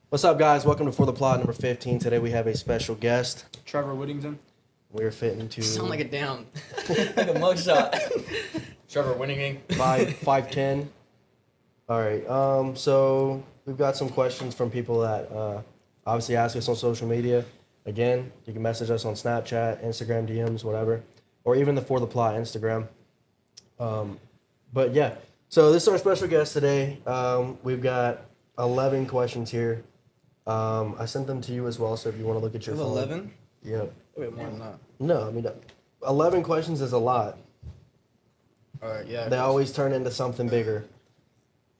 What's up, guys? Welcome to For the Plot number 15. Today we have a special guest. Trevor Whittington. We're fitting to Sound like a damn, like a mugshot. Trevor Whittington. 5'10". All right. So we've got some questions from people that obviously ask us on social media. Again, you can message us on Snapchat, Instagram DMs, whatever, or even the For the Plot Instagram. But yeah, so this is our special guest today. We've got 11 questions here. I sent them to you as well, so if you want to look at your phone. 11? Yep. Wait, more than that. No, I mean, 11 questions is a lot. All right, yeah. They always turn into something bigger.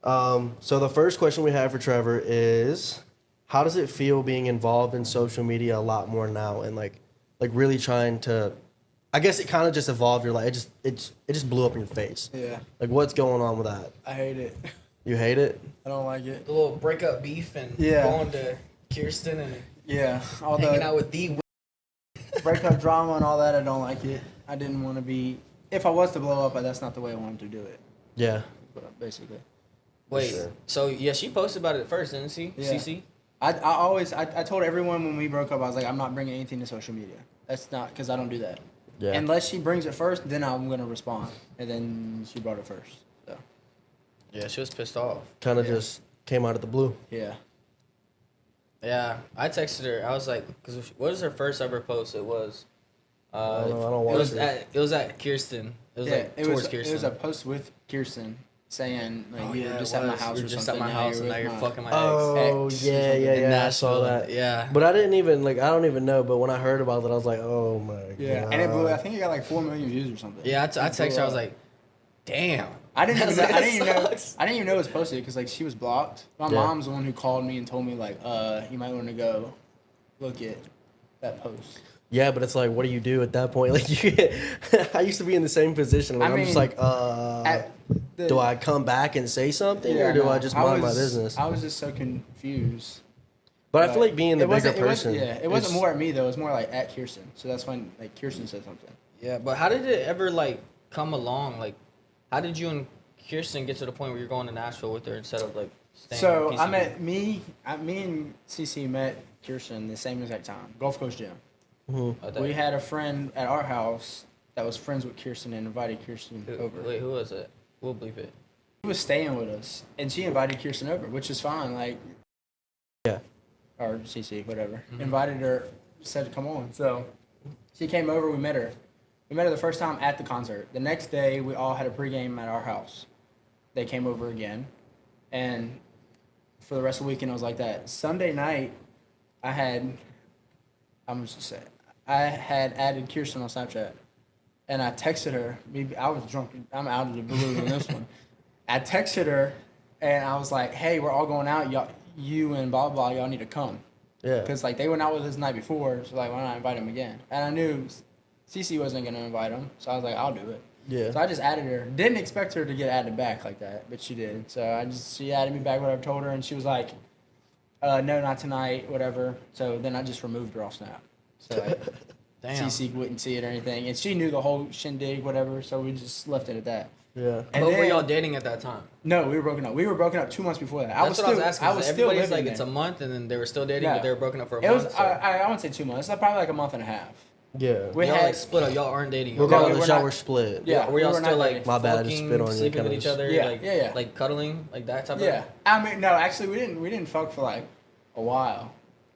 So the first question we have for Trevor is, how does it feel being involved in social media a lot more now and like really trying to, I guess it kind of just evolved your life. It just blew up in your face. Yeah, Like, what's going on with that? I hate it. You hate it? I don't like it. The little breakup beef and Yeah. going to Kirsten and Yeah, all hanging the out with the. breakup drama and all that, I don't like it. I didn't want to be. If I was to blow up, that's not the way I wanted to do it. Yeah. But basically, Wait, Sure. so yeah, she posted about it first, didn't she? Yeah. CC? I told everyone when we broke up, I was like, I'm not bringing anything to social media. That's not because I don't do that. Yeah. Unless she brings it first, then I'm gonna respond. And then she brought it first. So Yeah, she was pissed off. Kind of Yeah. just came out of the blue. yeah. Yeah, I texted her. I was like, because what was her first ever post? It was. I don't it watch was it. it was at Kirsten. It was Yeah, like it towards was Kirsten. it was a post with Kirsten saying like Oh, you yeah, were it just at my was. house You or were just something. at my house and now you're with fucking my Oh, ex or yeah, something. yeah, in yeah. I saw Nashville. that. Yeah. But I didn't even, I don't even know. But when I heard about it, I was like, oh my Yeah, God. and it blew. I think it got like 4 million views or something. Yeah, I It texted blew her. I was up. like, damn. I didn't even know. That I didn't even know. sucks. I didn't even know it was posted because like she was blocked. My Yeah. mom's the one who called me and told me like, you might want to go look at that post. Yeah, but it's like, what do you do at that point? Like, I used to be in the same position. Like, I I'm just mean, like, The- do I come back and say something, Yeah, or do no, I just mind my was- business? I was just so confused. But I feel like being the it bigger wasn't- person. It wasn't more at me though. It was more like at Kirsten. So that's when like Kirsten said something. Yeah, but how did it ever like come along? Like, how did you and Kirsten get to the point where you're going to Nashville with her instead of like staying? So in I PCB? met me and CC met Kirsten the same exact time. Gulf Coast Gym. Mhm. I thought- We had a friend at our house that was friends with Kirsten and invited Kirsten over. Wait, who was it? We'll bleep it. She was staying with us, and she invited Kirsten over, which is fine. Like, Yeah. or CC, whatever. Mhm. Invited her, said come on. So she came over. We met her. We met her the first time at the concert. The next day, we all had a pregame at our house. They came over again, and for the rest of the weekend, it was like that. Sunday night, I'm just say, I had added Kirsten on Snapchat, and I texted her. Maybe I was drunk. I'm out of the blue on this one. I texted her, and I was like, "Hey, we're all going out. Y'all, you and blah blah. Y'all need to come." Yeah. Because like they went out with us the night before, so like why not invite them again? And I knew Cece wasn't gonna invite them, so I was like, I'll do it. Yeah. So I just added her. Didn't expect her to get added back like that, but she did. So she added me back. Whatever I told her, and she was like, "No, not tonight. Whatever." So then I just removed her off Snap. So like, Damn. CC wouldn't see it or anything, and she knew the whole shindig, whatever. So we just left it at that. Yeah. And But were then- y'all dating at that time? No, we were broken up. We were broken up 2 months before that. That's what I was asking. I was still Everybody's living like, there. it's a month, and then they were still dating, Yeah. but they were broken up for a It month. was. so- I wouldn't say 2 months. It's probably like a month and a half. Yeah. We y'all had like split up. Y'all aren't dating. Regardless, we're y'all not- were split. Yeah, Were y'all we were still not like dating. My bad, I just fucking, spit on you, sleeping with kinda each just- other? Yeah, like, yeah. like cuddling, like that type Yeah, of. I mean, no, actually, we didn't fuck for like a while.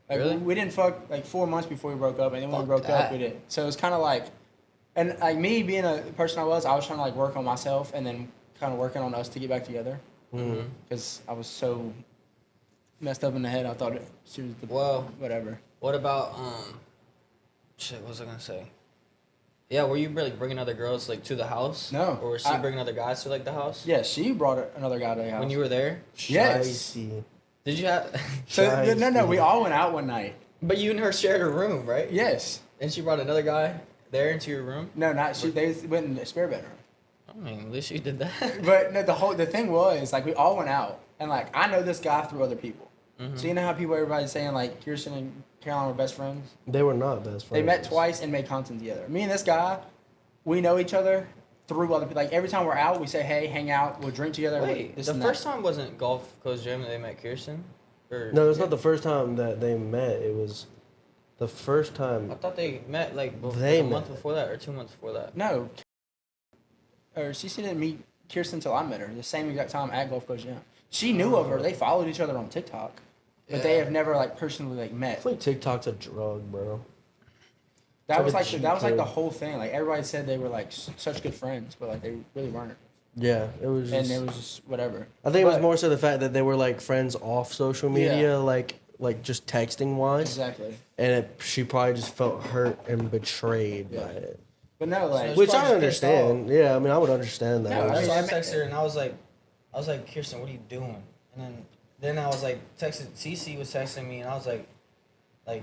Like Really? we didn't fuck like 4 months before we broke up, and then when we Fuck broke that. up, we did. So it was kind of like, and like me being a person I was trying to like work on myself, and then kind of working on us to get back together, Mhm. because I was so messed up in the head. I thought she was the Well, whatever. what about shit? What was I gonna say? Yeah, were you like bringing other girls like to the house? No, Or was she bringing other guys to like the house? Yeah, she brought another guy to the house. When you were there, Yes. Spicy. did you have? So no, Nice, we dude. all went out one night. But you and her shared a room, right? Yes. And she brought another guy there into your room. No, not she. They went in the spare bedroom. I mean, at least you did that. But no, the thing was like we all went out, and like I know this guy through other people. Mhm. So you know how everybody's saying like Kirsten and Caroline were best friends. They were not best friends. They met twice and made content together. Me and this guy, we know each other through other people. Like every time we're out, we say hey, hang out, we'll drink together. Wait, this the and first that. time wasn't Gulf Coast Gym that they met Kirsten? Or, No, it's not the first time that they met. It was the first time I thought they met like They a month met. before that or 2 months before that. No, or Cece didn't meet Kirsten until I met her. The same exact time at Gulf Coast Gym. She knew of her. They followed each other on TikTok, but they Yeah. have never like personally like I met. feel like TikTok's a drug, bro. That was like a like cheat that was like the code. whole thing. Like everybody said they were like such good friends, but like they really weren't. Yeah, it was. And Just, it was just whatever. I think it was But- more so the fact that they were like friends off social media, Yeah. like just texting wise, Exactly. and she probably just felt hurt and betrayed Yeah. by it. But no, like So Which probably I just pissed understand. Yeah, I mean, I would understand that. No, It was I mean, just- So I texted her and I was like, Kirsten, what are you doing? And then I was like, Cece was texting me and I was like,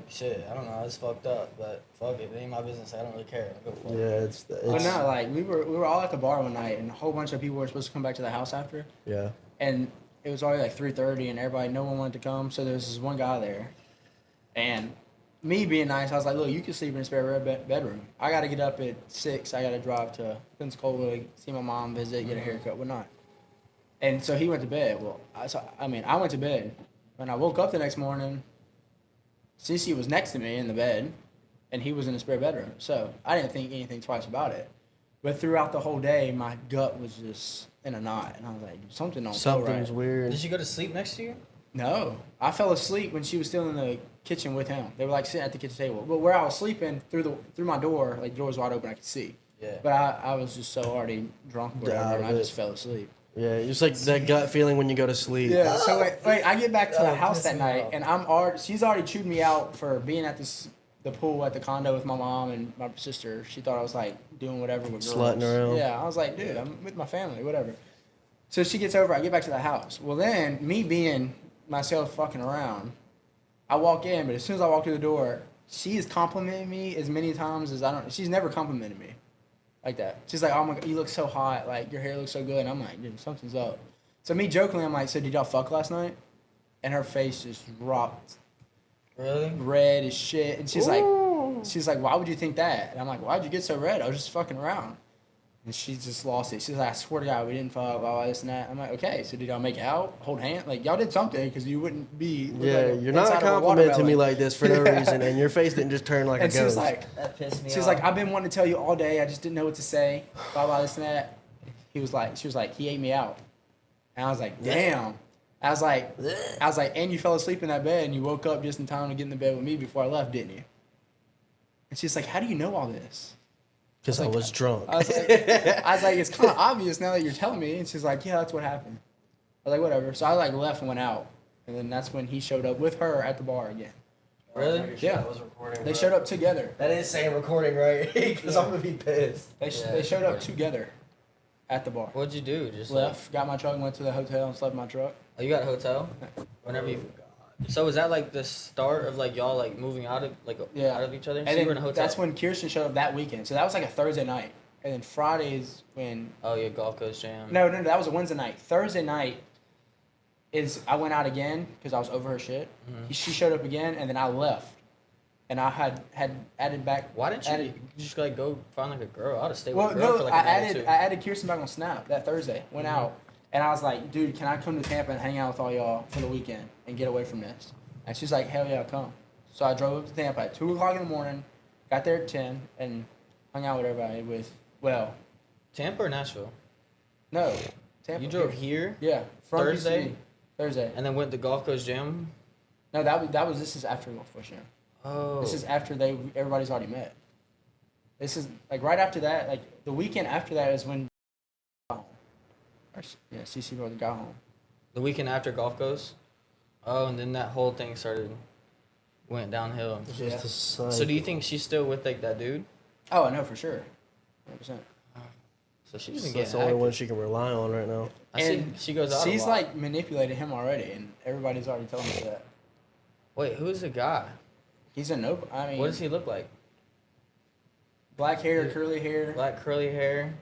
shit, I don't know, it's fucked up, but fuck it ain't my business. I don't really care. I'll go for it. yeah, it's but no, like we were all at the bar one night, and a whole bunch of people were supposed to come back to the house after, yeah. and it was already like 3:30, and no one wanted to come, so there was this one guy there, and me being nice, I was like, look, you can sleep in a spare bedroom. I got to get up at 6. I got to drive to Pensacola, see my mom, visit, get a haircut, whatnot. And so he went to bed. Well, I went to bed. When I woke up the next morning, Cece was next to me in the bed, and he was in the spare bedroom. So I didn't think anything twice about it. But throughout the whole day, my gut was just in a knot, and I was like, something don't feel Something's right. weird. Did she go to sleep next to you? No, I fell asleep when she was still in the kitchen with him. They were like sitting at the kitchen table, but where I was sleeping through my door, like the door was wide open, I could see. Yeah. But I was just so already drunk, or whatever, Out of and I it. just fell asleep. Yeah, it's like that gut feeling when you go to sleep. Yeah. So wait, I get back to the Oh, house piss that me night, off. and she's already chewed me out for being at the pool at the condo with my mom and my sister. She thought I was like doing whatever with girls. Slutting around. Yeah, I was like, dude, I'm with my family, whatever. So she gets over. I get back to the house. Well, then me being myself, fucking around, I walk in, but as soon as I walk through the door, she is complimenting me as many times as I don't. She's never complimented me like that. She's like, "Oh my god, you look so hot. Like your hair looks so good." And I'm like, "Dude, something's up." So me jokingly, I'm like, "So did y'all fuck last night?" And her face just dropped Really? red as shit. And she's like, "Why would you think that?" And I'm like, "Why'd you get so red? I was just fucking around." And she just lost it. She's like, "I swear to God, we didn't fuck, blah, blah, this and that." I'm like, "Okay, so did y'all make out, hold hands? Like, y'all did something because you wouldn't be." Yeah, like you're not inside of a complimenting me watermelon." like this for no Yeah. reason, and your face didn't just turn like And a she was ghost. like, That pissed me she was off. like, "I've been wanting to tell you all day. I just didn't know what to say. Blah, blah, this and that." She was like, "He ate me out." And I was like, "Damn." I was like, "And you fell asleep in that bed and you woke up just in time to get in the bed with me before I left, didn't you?" And she's like, "How do you know all this?" Because I was drunk. I was like, "It's kind of obvious now that you're telling me." And she's like, "Yeah, that's what happened." I was like, "Whatever." So I like left and went out, and then that's when he showed up with her at the bar again. Really? Yeah. I was recording. They showed up together. That is saying recording, right? Because I'm gonna be pissed. They Yeah, showed up recording. together at the bar. What'd you do? Just Left, got my truck, and went to the hotel and slept in my truck. Oh, you got a hotel? Whenever you. So was that like the start of like y'all like moving out of Yeah. out of each other? And So you then were in a hotel. that's when Kirsten showed up that weekend. So that was like a Thursday night. And then Fridays when Oh yeah, Gulf Coast Jam. no, that was a Wednesday night. Thursday night is I went out again because I was over her shit. Mhm. She showed up again, and then I left. And I had added back. Why didn't you added, just like go find like a girl? I'd have stayed Well, with a girl no, for like I a day or added two. I added Kirsten back on Snap that Thursday. Went out, and I was like, "Dude, can I come to Tampa and hang out with all y'all for the weekend and get away from this?" And she's like, "Hell yeah, come." So I drove up to Tampa at 2:00 in the morning, got there at 10, and hung out with everybody. Tampa or Nashville? No, Tampa. You drove here Yeah, from Thursday? PCD. Thursday. and then went to Gulf Coast Jam. No, this is after Gulf Coast Jam. Oh. This is after everybody's already met. This is like right after that, like the weekend after that is when. CC brother got home. the weekend after Gulf Coast. Oh, and then that whole thing went downhill. It's Yeah. just a sign. So do you think she's still with like that dude? Oh, I know for sure, 100%. So she's been That's getting the only one active. she can rely on right now. I see And she goes out. She's a lot. like manipulated him already, and everybody's already telling me that. Wait, who's the guy? He's a no. I mean, What does he look like? black hair, curly hair. Black curly hair,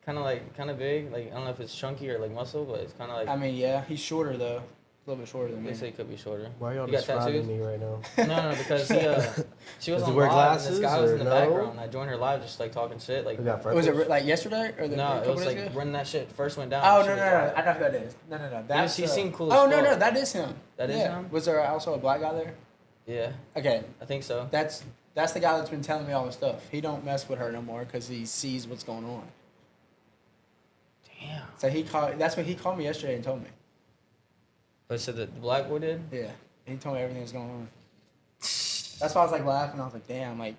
kind of big. Like I don't know if it's chunky or like muscle, but it's kind of like. I mean, yeah, he's shorter though. a little bit shorter than They me. say it could be shorter. Why are y'all You got describing tattoos? me right now? No, because she was Does he on wear live glasses and this guy was in or the no? background. I joined her live just like talking shit. Like We got Was it freckles? like yesterday or the no, a it couple was days like ago? when that shit first went down. Oh she no, was no, no! live. I know who that is. No. That's he seemed cool. Oh as no, fuck. that is him. That is him? Was there also a black guy there? Yeah, Okay, I think so. that's the guy that's been telling me all the stuff. He don't mess with her no more because he sees what's going on. Damn. So he called. That's what he called me yesterday and told me. But so the black boy did. Yeah, he told me everything that's going on. That's why I was like laughing. I was like, damn, like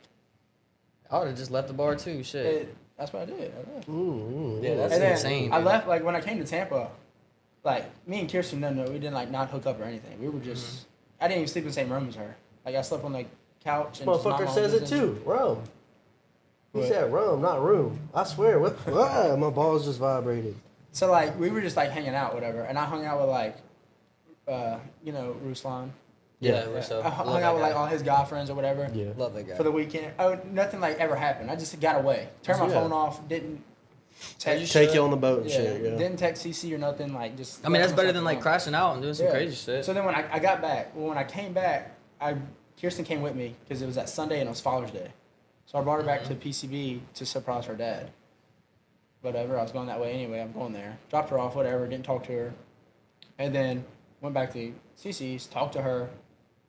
I would have just left the bar too. Shit. that's what I did. I left. Yeah, that's And then insane. I dude. left like when I came to Tampa. Like me and Kirsten, no, we didn't like not hook up or anything. We were just. I didn't even sleep in the same room as her. Like I slept on the couch. And just mind Motherfucker my own says it business. too. Rome. He What? said Rome, not room. I swear. What? My balls just vibrated. So like we were just like hanging out, whatever, and I hung out with like, Ruslan. Yeah, Yeah. so I hung out with like all his guy friends or whatever Yeah. love that guy. for the weekend. Oh, nothing like ever happened. I just got away, turned my Yeah. phone off, didn't text. Take you on the boat and Yeah, shit. Yeah. didn't text CC or nothing. Like just. I mean, that's left better myself than like alone. crashing out and doing some Yeah. crazy shit. So then when I got back, when I came back, Kirsten came with me because it was that Sunday and it was Father's Day. So I brought her back to PCB to surprise her dad. Whatever, I was going that way anyway. I'm going there. Dropped her off, whatever. Didn't talk to her, and then went back to CC's. Talked to her.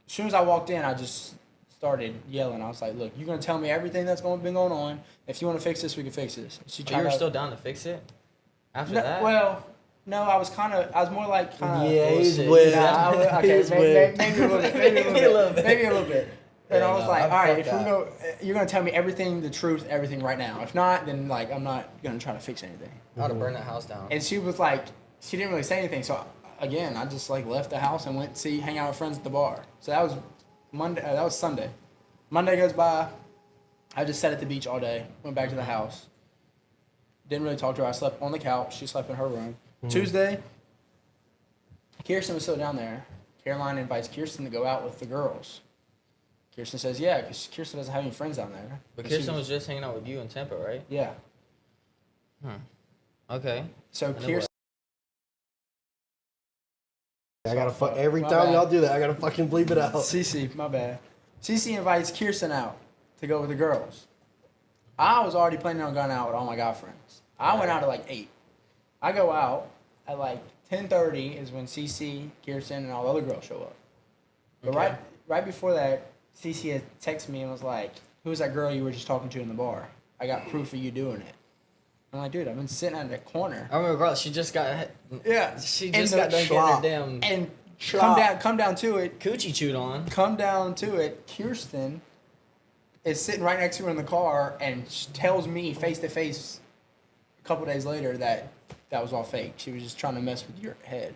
As soon as I walked in, I just started yelling. I was like, "Look, you're gonna tell me everything that's been going on. If you want to fix this, we can fix this." She But tried you were to- still down to fix it after No, that. well, no, I was more like kind of. Yeah, he's bullshit. with. Okay, He's maybe with. a little bit. Maybe a little bit. Maybe a little bit. And Yeah, I was no, like, I all right, fucked if we that. go, you're gonna tell me everything, the truth, everything right now. If not, then like I'm not gonna try to fix anything. I would have burned that house down. And she was like, she didn't really say anything. So again, I just like left the house and went to hang out with friends at the bar. So that was Monday. That was Sunday. Monday goes by. I just sat at the beach all day. Went back to the house. Didn't really talk to her. I slept on the couch. She slept in her room. Tuesday, Kirsten was still down there. Caroline invites Kirsten to go out with the girls. Kirsten says, yeah, because Kirsten doesn't have any friends down there. But And she Kirsten was just hanging out with you in Tampa, right? Yeah. Okay. So then Kirsten. I gotta Fuck, fuck every my time bad. y'all do that. I gotta fucking bleep it out. Cece, my bad. Cece invites Kirsten out to go with the girls. I was already planning on going out with all my guy friends. I went out at like 8. I go out at like 10:30 is when Cece, Kirsten, and all the other girls show up. But Okay. right before that, Cece had texted me and was like, "Who was that girl you were just talking to in the bar? I got proof of you doing it." I'm like, "Dude, I've been sitting at the corner." I remember, girl, she just got. Yeah. She And just the got done getting schlop. her damn And Schlop. come down to it. coochie chewed on. Come down to it, Kirsten is sitting right next to her in the car and tells me face to face a couple days later that that was all fake. She was just trying to mess with your head.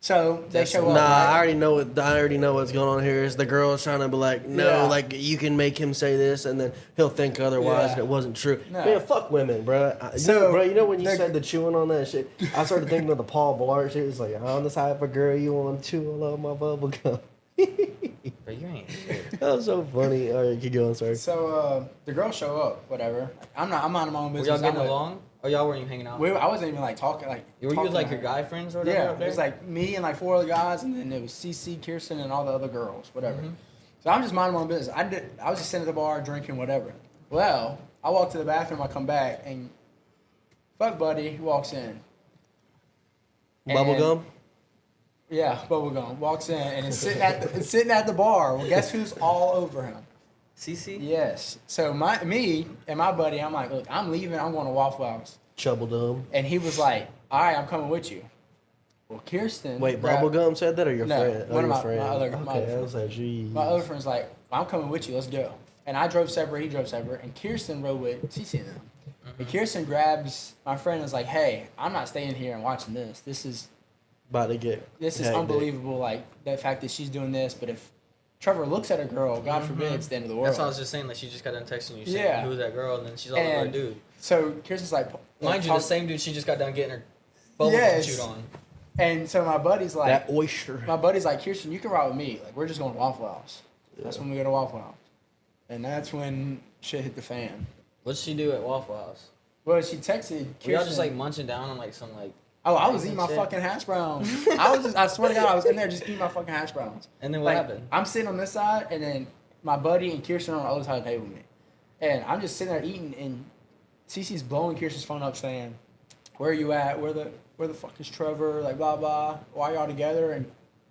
So they That's- show up. Nah, right? I already know what. I already know what's going on here. Is the girl's trying to be like, no, Yeah. like you can make him say this, and then he'll think otherwise, Yeah. and it wasn't true. No. Man, fuck women, bro. So, You know when you the- said the chewing on that shit, I started thinking of the Paul Blart shit. It's like, I'm the type of girl you want to chew all over my bubble gum. But you ain't shit. That was so funny. All right, keep going. Sorry. So the girls show up, whatever. I'm not in my own Were business. y'all getting I'm with- along? Or y'all weren't even hanging out? I wasn't even like talking like. Were you talking with like to your her. guy friends or whatever? Yeah, up it there? was like me and like 4 other guys, and then it was CC, Kirsten, and all the other girls, whatever. Mm-hmm. So I'm just minding my own business. I was just sitting at the bar drinking whatever. Well, I walk to the bathroom, I come back, and fuck buddy walks in. Bubble And- gum. Yeah, bubblegum walks in and is sitting at the bar. Well, guess who's all over him? CC? Yes. So me and my buddy, I'm like, look, I'm leaving. I'm going to Waffle House. Chubble gum. And he was like, all right, I'm coming with you. Well, Kirsten. Wait, grabbed- bubble gum said that, or your No, friend? one of your my friend. other Okay, I was friend. like, geez. My other friend's like, I'm coming with you. Let's go. And I drove separate. He drove separate. And Kirsten rode with Cece and them. And Kirsten grabs my friend and is like, hey, I'm not staying here and watching this. This is About to get. This is hectic. unbelievable. Like the fact that she's doing this. But if Trevor looks at a girl, God forbid, it's the end of the world. That's what I was just saying. Like she just got done texting you saying, Yeah. "Who's that girl?" And then she's all over a And dude. So Kirsten's like, Mind you, talk- the same dude she just got done getting her bubble Yes. chewed on. And so my buddy's like, That oyster. Kirsten, you can ride with me. Like we're just going to Waffle House. That's when we go to Waffle House. And that's when shit hit the fan. What'd she do at Waffle House? Well, she texted Kirsten. Were y'all just like munching down on like some like Oh, I was eating my Shit. fucking hash browns. I swear to God, I was in there just eating my fucking hash browns. And then what Like, happened? I'm sitting on this side, and then my buddy and Kirsten are on the other side of the table with me. And I'm just sitting there eating, and Cece's blowing Kirsten's phone up saying, "Where are you at? Where the fuck is Trevor? Like, blah, blah. Why y'all together?" And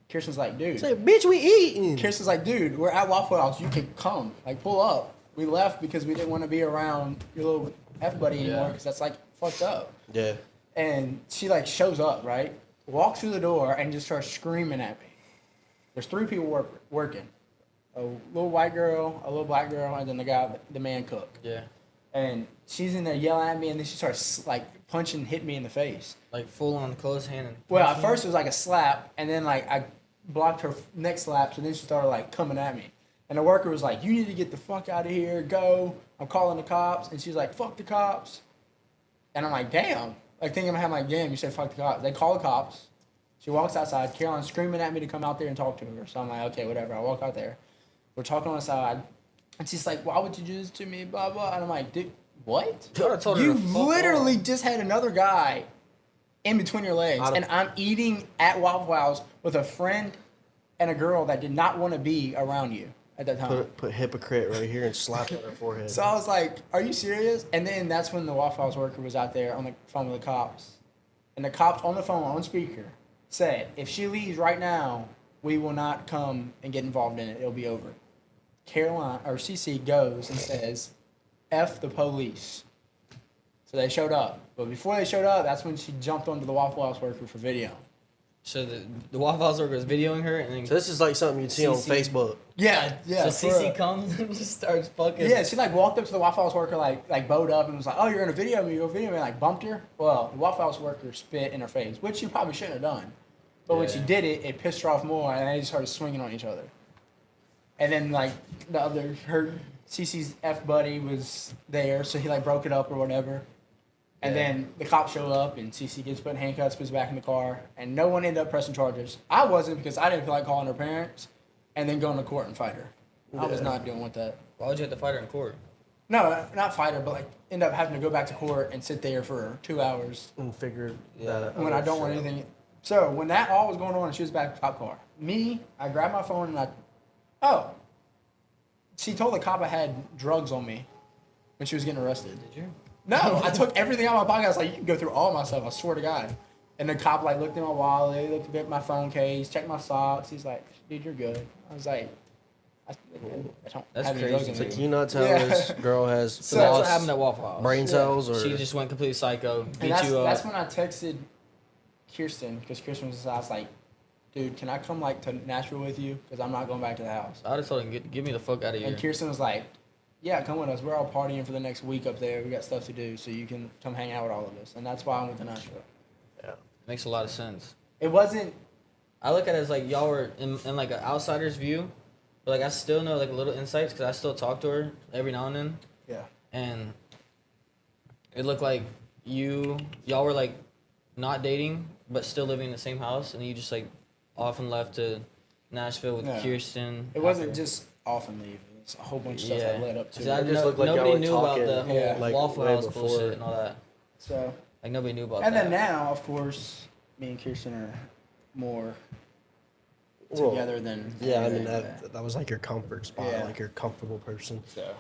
Kirsten's like, "Dude." Say, bitch, we eating. Kirsten's like, "Dude, we're at Waffle House. You can come. Like, pull up." We left because we didn't want to be around your little F buddy anymore because that's, like, fucked up. Yeah. And she, like, shows up, right? Walks through the door and just starts screaming at me. There's 3 people working. A little white girl, a little black girl, and then the man cook. Yeah. And she's in there yelling at me, and then she starts, like, hitting me in the face. Like full on close hand. And Well, at punching first it was like a slap, and then, like, I blocked her next slap, so then she started, like, coming at me. And the worker was like, "You need to get the fuck out of here, go. I'm calling the cops." And she's like, "Fuck the cops." And I'm like, damn. Like, thinking in my head, I'm like, damn, you said fuck the cops. They call the cops. She walks outside. Caroline's screaming at me to come out there and talk to her. So I'm like, okay, whatever. I walk out there. We're talking on the side. And she's like, "Why would you do this to me, blah, blah." And I'm like, dude, what? You would've told her You to fuck literally off. just had another guy in between your legs. And I'm eating at Waffle House with a friend and a girl that did not want to be around you at that time. Put hypocrite right here and slap it on her forehead. So I was like, "Are you serious?" And then that's when the Waffle House worker was out there on the phone with the cops. And the cops on the phone, on speaker, said, "If she leaves right now, we will not come and get involved in it. It'll be over." CC goes and says, "F the police." So they showed up. But before they showed up, that's when she jumped onto the Waffle House worker for video. So the Waffle House worker was videoing her, and then So this is like something you'd see on CC. Facebook. Yeah. so for CC real. comes and just starts fucking. Yeah, she like walked up to the Waffle House worker like bowed up and was like, "Oh, you're gonna video me, like bumped her." Well, the Waffle House worker spit in her face, which you probably shouldn't have done. But when she Yeah. did it, it pissed her off more, and they just started swinging on each other. And then like her CC's F buddy was there, so he like broke it up or whatever. And Yeah. then the cops show up, and CC gets put in handcuffs, puts back in the car, and no one ended up pressing charges. I wasn't because I didn't feel like calling her parents and then going to court and fight her. I was Yeah. not doing with that. Why would you have to fight her in court? No, not fight her, but like end up having to go back to court and sit there for 2 hours And figure Yeah. that out. when I don't want anything. So when that all was going on and she was back at the cop car, I grabbed my phone and she told the cop I had drugs on me when she was getting arrested. Did you? No, I took everything out of my pocket. I was like, "You can go through all my stuff, I swear to God." And the cop like looked at my wallet, looked at my phone case, checked my socks. He's like, "Dude, you're good." I was like, I don't That's have any crazy. drugs in So me. can you not tell Yeah. this girl has So that's what lost happened at Waffle House. brain cells, or She just went completely psycho, beat And that's, you up. that's when I texted Kirsten, because Kirsten was I was like, "Dude, can I come like to Nashville with you? Because I'm not going back to the house." I just told him, get me the fuck out of here. And Kirsten was like, "Yeah, come with us. We're all partying for the next week up there. We got stuff to do, so you can come hang out with all of us." And that's why I went to Nashville. yeah. Makes a lot of sense. It wasn't. I look at it as like y'all were in like an outsider's view, but like I still know like little insights because I still talk to her every now and then, Yeah. and it looked like y'all were like not dating but still living in the same house, and you just like often left to Nashville with No. Kirsten. It wasn't after. just often leaving. It's a whole bunch of stuff that led up to 'Cause it. I It just know- looked like y'all nobody were knew about the talking, whole yeah, like, Waffle way House before. bullshit and all that. So, Like nobody knew about and that. then now, of course, me and Kirsten are more Well, together than. Yeah, I mean than that was like your comfort spot, Yeah. like your comfortable person. So, I feel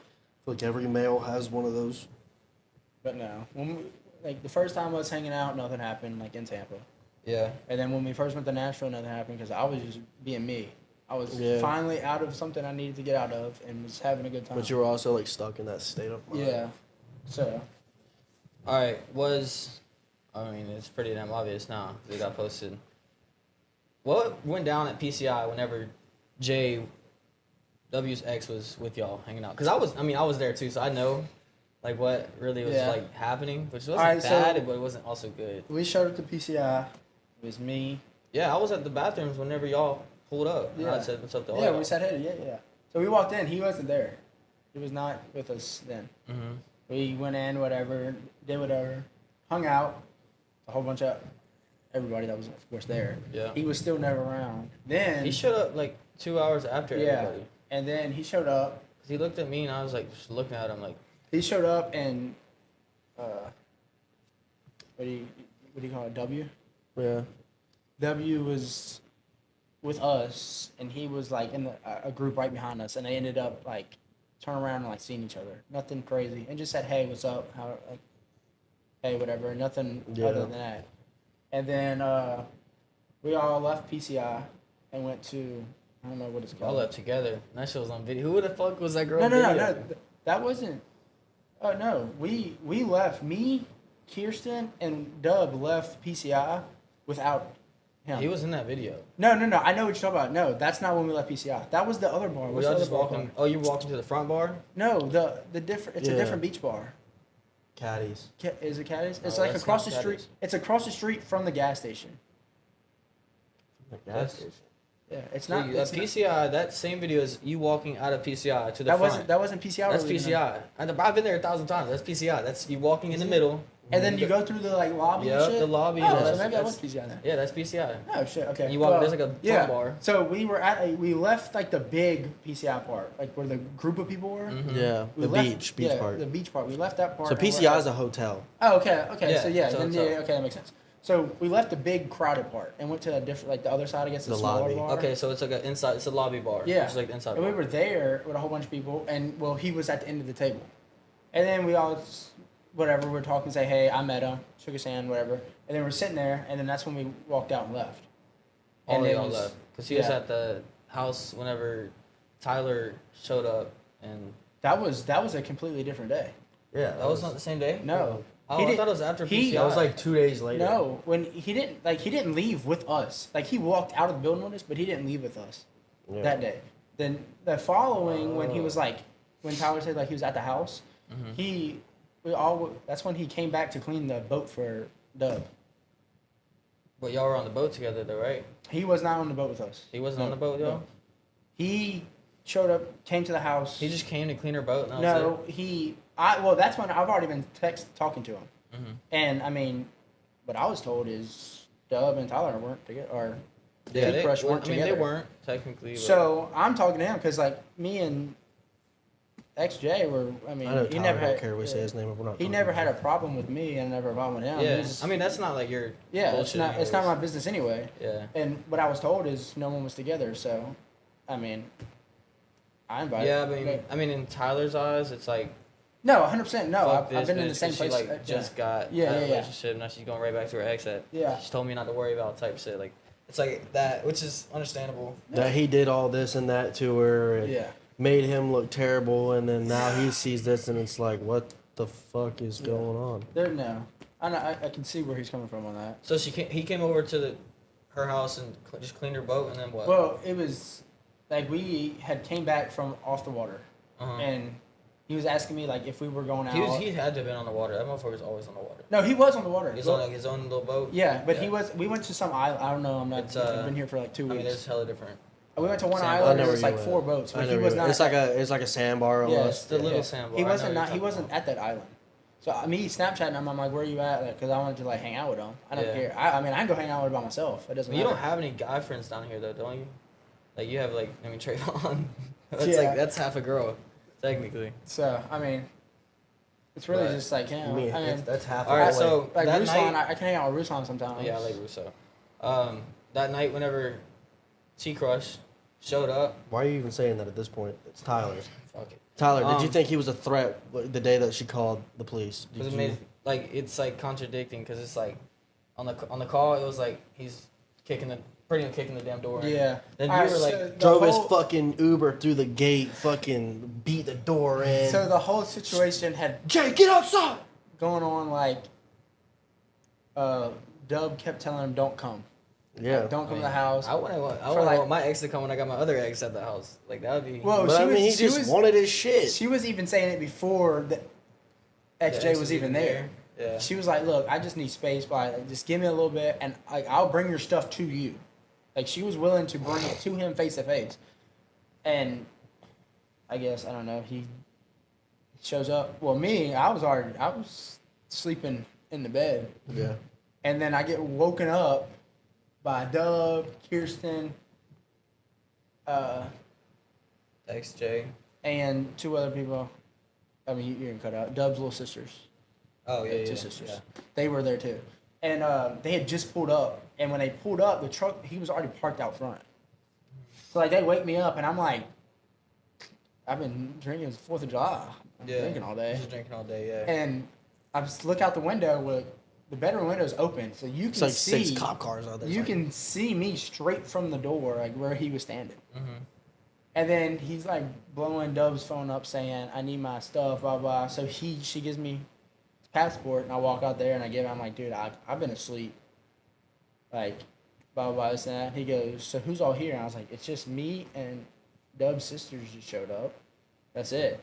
like every male has one of those. but no, like the first time I was hanging out, nothing happened. Like in Tampa. Yeah. And then when we first went to Nashville, nothing happened because I was just being me. I was Yeah. finally out of something I needed to get out of and was having a good time. But you were also like stuck in that state of mind. Yeah. So, All right. I mean, it's pretty damn obvious now. It got posted. What went down at PCI whenever JW's ex was with y'all hanging out? Because I was there too, so I know, like, what really was Yeah. like happening, which wasn't Alright, so- bad, but it wasn't also good. we showed up to PCI. It was me. Yeah, I was at the bathrooms whenever y'all pulled up. And I Yeah. said, "What's up to all Yeah, y'all?" we said hey. Yeah. So we walked in. He wasn't there. He was not with us then. Mm-hmm. We went in, whatever, did whatever, hung out. A whole bunch of everybody that was, of course, there. Yeah. He was still never around. Then He showed up like 2 hours after yeah, everybody. and then he showed up. 'Cause he looked at me and I was like, just looking at him like, He showed up and what do you call it? W? Yeah. W was with us, and he was like in a group right behind us, and they ended up like turning around and like seeing each other. Nothing crazy, and just said, "Hey, what's up? How like, hey, whatever." Nothing other than that. And then we all left PCI and went to I don't know what it's Y'all called. left together. That shit was on video. Who the fuck was that girl? No. That wasn't. Oh no, we left. Me, Kirsten, and Dub left PCI without him. He was in that video. No. I know what you're talking about. No, that's not when we left PCI. That was the other bar. Were What's y'all the just other bar walking? called? Oh, you were walking to the front bar? No, the different. It's a Yeah. different beach bar. Caddies. Is it Caddies? It's No, like that's across the not street. Caddies. It's across the street from the gas station. The That's- gas station. Yeah, it's So not. you, It's not PCI, that same video is you walking out of PCI to the that front. wasn't PCI. That's we're leaving them. PCI. I've been there 1,000 times. That's PCI. That's you walking in the middle. And then you go through the like lobby. Yep, and shit? the lobby, Oh, yeah, so that's- maybe that that's- was PCI then. Yeah, that's PCI. Oh shit. Okay. And you walk. There's like a front bar. So we were we left like the big PCI part, like where the group of people were. Mhm. Yeah. We The left, beach yeah, part. The beach part. We left that part. So and we're PCI at- is a hotel. Oh, okay. Yeah, So yeah, so then, it's yeah, a- okay, that makes sense. So we left the big crowded part and went to a different, like the other side, I guess, the The smaller lobby. bar. Okay, so it's like an inside. It's a lobby bar. Yeah. It's like the inside And we bar. were there with a whole bunch of people, and well, he was at the end of the table, and then we all, whatever, we were talking, say, hey, I met him, shook his hand, whatever, and then we're sitting there, and then that's when we walked out and left. All And of it y'all was- left because he was yeah. at the house whenever Tyler showed up, and That was a completely different day. Yeah. that was not the same day. No. Oh, He I did- thought it was after he- PCI. That was like 2 days later. No, when he didn't leave with us. Like he walked out of the building with us, but he didn't leave with us Yeah. that day. Then the following, when he was like, when Tyler said like he was at the house, Mhm. that's when he came back to clean the boat for Dub. But y'all were on the boat together, though, right? He was not on the boat with us. He wasn't No, on the boat, y'all. no. He showed up, came to the house. He just came to clean her boat. And that was No, well, that's when I've already been talking to him, it. Mhm. and I mean, what I was told is Dub and Tyler weren't together, or Yeah, Big Crush weren't I mean, together. they weren't technically. But So I'm talking to him because like me and XJ were. I mean, I know he Tyler never don't had. care we say his name if we're not. He talking never about had a it. problem with me, and never a problem with him. yeah, He's- I mean that's not like your. yeah, bullshit it's not my anyways. business anyway. Yeah. And what I was told is no one was together. So, I mean, I invited. Yeah, I mean, in Tyler's eyes, it's like. No, 100%. No, fuck I've this been in the bitch, same 'cause place. She like just got Yeah, that yeah, yeah. relationship. Now she's going right back to her ex. That Yeah. she told me not to worry about type shit. Like it's like that, which is understandable. That he did all this and that to her and Yeah. made him look terrible, and then now he sees this and it's like, what the fuck is going on? No. I know. I can see where he's coming from on that. So he came over to her house and just cleaned her boat, and then what? Well, it was like we had came back from off the water, Uh-huh. and he was asking me like if we were going out. He had to have been on the water. That motherfucker's always on the water. No, he was on the water. He's on like his own little boat. Yeah, but he was. We went to some island. I don't know. I'm not. It's, I've been here for like 2 I weeks. mean, there's hella different. We went to one Sandbar. island. I And know it was where like you 4 went. boats. I But know he where was you not. went. It's like a sandbar Yeah, almost. It's the little yeah. sandbar. He I know wasn't what not. you're He talking wasn't about. at that island. So me Snapchatting him. I'm like, where are you at? Because I wanted to like hang out with him. I don't Yeah. care. I mean, I can go hang out with him by myself. It doesn't But you matter. don't have any guy friends down here though, don't you? Like you have like Trayvon. That's Yeah. like that's half a girl, technically. So I mean, it's really But, just like him. I mean, I mean, that's half. All right, of the way. so like that Ruslan, night, I can hang out with Ruslan sometimes. yeah, I like Russo. That night, whenever T Crush showed up, Why are you even saying that at this point? It's Tyler's. fuck it. Tyler, did you Um, think he was a threat the day that she called the police? Did Because it you- made like it's like contradicting because it's like on the call it was like he's pretty much kicking the damn door. in. Yeah. Then All you right, were like, so the drove his whole- fucking Uber through the gate, fucking beat the door in. So the whole situation had Jay, get outside! going on like Dub kept telling him don't come. Yeah. Don't come to the house. I wouldn't For, like- want my ex to come when I got my other ex at the house. Like that would be. Whoa. But she I mean, was- he she just was- wanted his shit. She was even saying it before the the XJ ex was even there. Yeah. She was like, "Look, I just need space. Like, just give me a little bit, and like I'll bring your stuff to you." Like she was willing to bring it to him face to face, and I guess I don't know. He shows up. Well, me, I was sleeping in the bed, Yeah. and then I get woken up by Dub, Kirsten, XJ. and 2 other people. I mean, you can cut out Dub's little sisters. Oh yeah, Two yeah. sisters. Yeah. They were there too. and they had just pulled up. And when they pulled up, the truck, he was already parked out front. So like they wake me up, and I'm like, I've been drinking. It's 4th of July. I'm drinking all day. Just drinking all day, yeah. And I just look out the window. With the bedroom window is open, so you can It's like see 6 cop cars out there. You can see me straight from the door, like where he was standing. Mm-hmm. And then he's like blowing Dub's phone up, saying, "I need my stuff, blah blah." So she gives me his passport, and I walk out there and I give him. I'm like, "Dude, I've been asleep." Like, blah blah this and that. He goes, "So who's all here?" And I was like, "It's just me and Dub's sisters just showed up. That's it."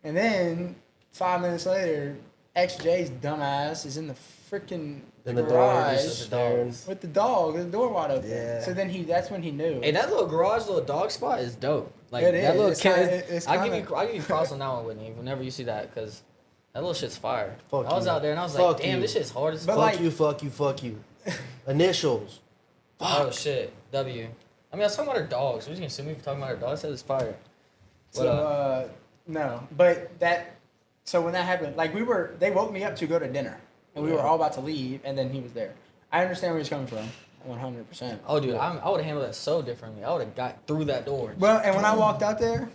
And then 5 minutes later, XJ's dumbass is in the freaking in the door, garage just staring. with the dog, the door wide open. Yeah. So then that's when he knew. Hey, that little garage, little dog spot is dope. Like It that is. little It's kid. kinda- it's I kinda- give you props on that one, Whitney. Whenever you see that, because that little shit's fire. Fuck I was you. out there and I was Fuck like, damn, you. this shit's hard as But fuck. like- Fuck you, fuck you, fuck you. Initials. Oh shit, W. I mean, I was talking about her dogs. We're just gonna sue me for talking about her dogs. I said it's fire. So no, but that. So when that happened, like they woke me up to go to dinner, and we were all about to leave, and then he was there. I understand where he's coming from, 100%. Oh, dude, I would have handled that so differently. I would have got through that door. Well, and when I walked out there,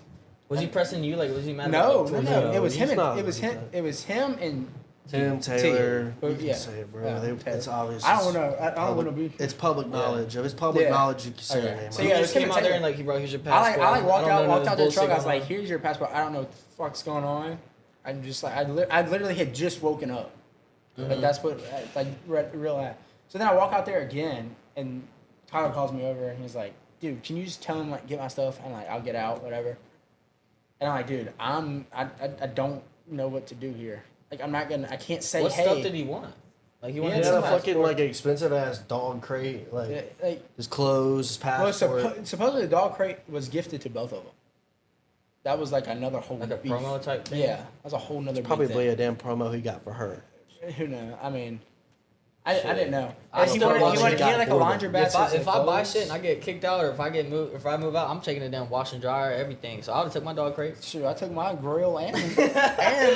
Was he pressing you? Like, was he mad? no, at no, you? no, it was he's him. And, not it was him. like It was him and Tim, T. Taylor. But You can yeah. say it, bro. Yeah, It's Taylor. obvious. I don't want to. I don't want to be. It's public knowledge. If it's public Yeah. knowledge, you can say Okay. their name. So He yeah, out. it just was him came and out there Taylor. and like, he brought, here's your I passport. like walked don't out know the this truck. I was bullshit like, going "Here's your passport." I don't know what the fuck's going on. I'm just like, I literally had just woken up. Like that's what like real at. So then I walk out there again, and Tyler calls me over, and he's like, "Dude, can you just tell him like get my stuff, and like I'll get out, whatever." And I'm like, "Dude, I don't know what to do here. Like I'm not gonna. I can't say What hey." stuff did he want? Like, he He wanted He had had some a fucking passport. like expensive ass dog crate, like Like, his clothes, his well, passport. supposedly the dog crate was gifted to both of them. That was like another whole Like a beef. promo type thing? Yeah, that was a whole nother. Probably big thing. a damn promo he got for her. Who knows? I mean, I didn't know. I He still wanted, watch he it. wanted, he had like a Got laundromat. If I buy shit and I get kicked out, or if I move out, I'm taking it down, wash and dryer, everything. So I would have took my dog crate. Shoot, I took my grill and Shit,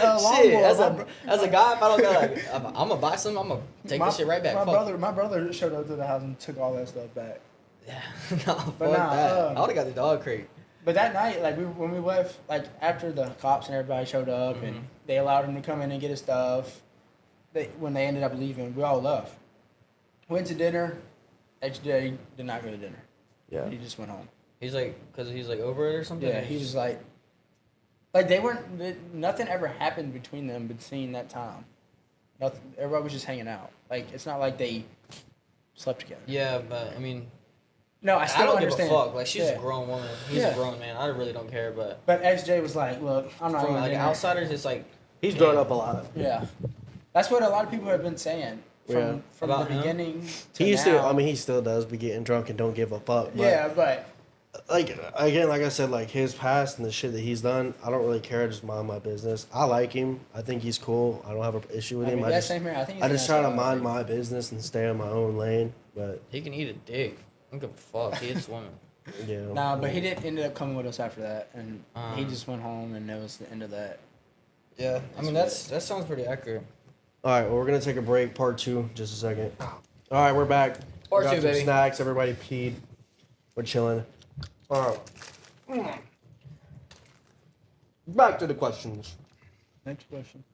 lawnmower. as a guy, if I don't got like, I'm gonna buy some, I'm gonna take this shit right back. My brother showed up to the house and took all that stuff back. Yeah, no, fuck But nah, that. I would have got the dog crate. But that night, like when we left, like after the cops and everybody showed up and they allowed him to come in and get his stuff, when they ended up leaving, we all left. Went to dinner. XJ did not go to dinner. Yeah. He just went home. He's like, cause he's like over it or something. Yeah, he was like they weren't. Nothing ever happened between them between that time. Nothing. Everybody was just hanging out. Like it's not like they slept together. Yeah, but I mean, No, I still I don't understand. give a fuck. Like she's Yeah. a grown woman. He's Yeah. a grown man. I really don't care. But But XJ was like, "Look, I'm not from going like to dinner." outsiders, it's like He's grown up a lot. Yeah, that's what a lot of people have been saying Yeah. from About the him? beginning. To He now. still, I mean, he still does be getting drunk and don't give a fuck. But Yeah, but like again, like I said, like his past and the shit that he's done, I don't really care. I just mind my business. I like him. I think he's cool. I don't have an issue with I him. mean, I yeah, just, same here. I think he's I a just nice try to guy. mind my business and stay in my own lane. But he can eat a dick. I don't give a fuck. He is woman. yeah, Nah, but he didn't ended up coming with us after that, and he Um, just went home, and that was the end of that. Yeah, I mean that sounds pretty accurate. All right, well, we're gonna take a break. Part 2, just a second. All right, we're back. Part We got 2, some baby. Snacks. Everybody peed. We're chilling. All right. Back to the questions. Next question.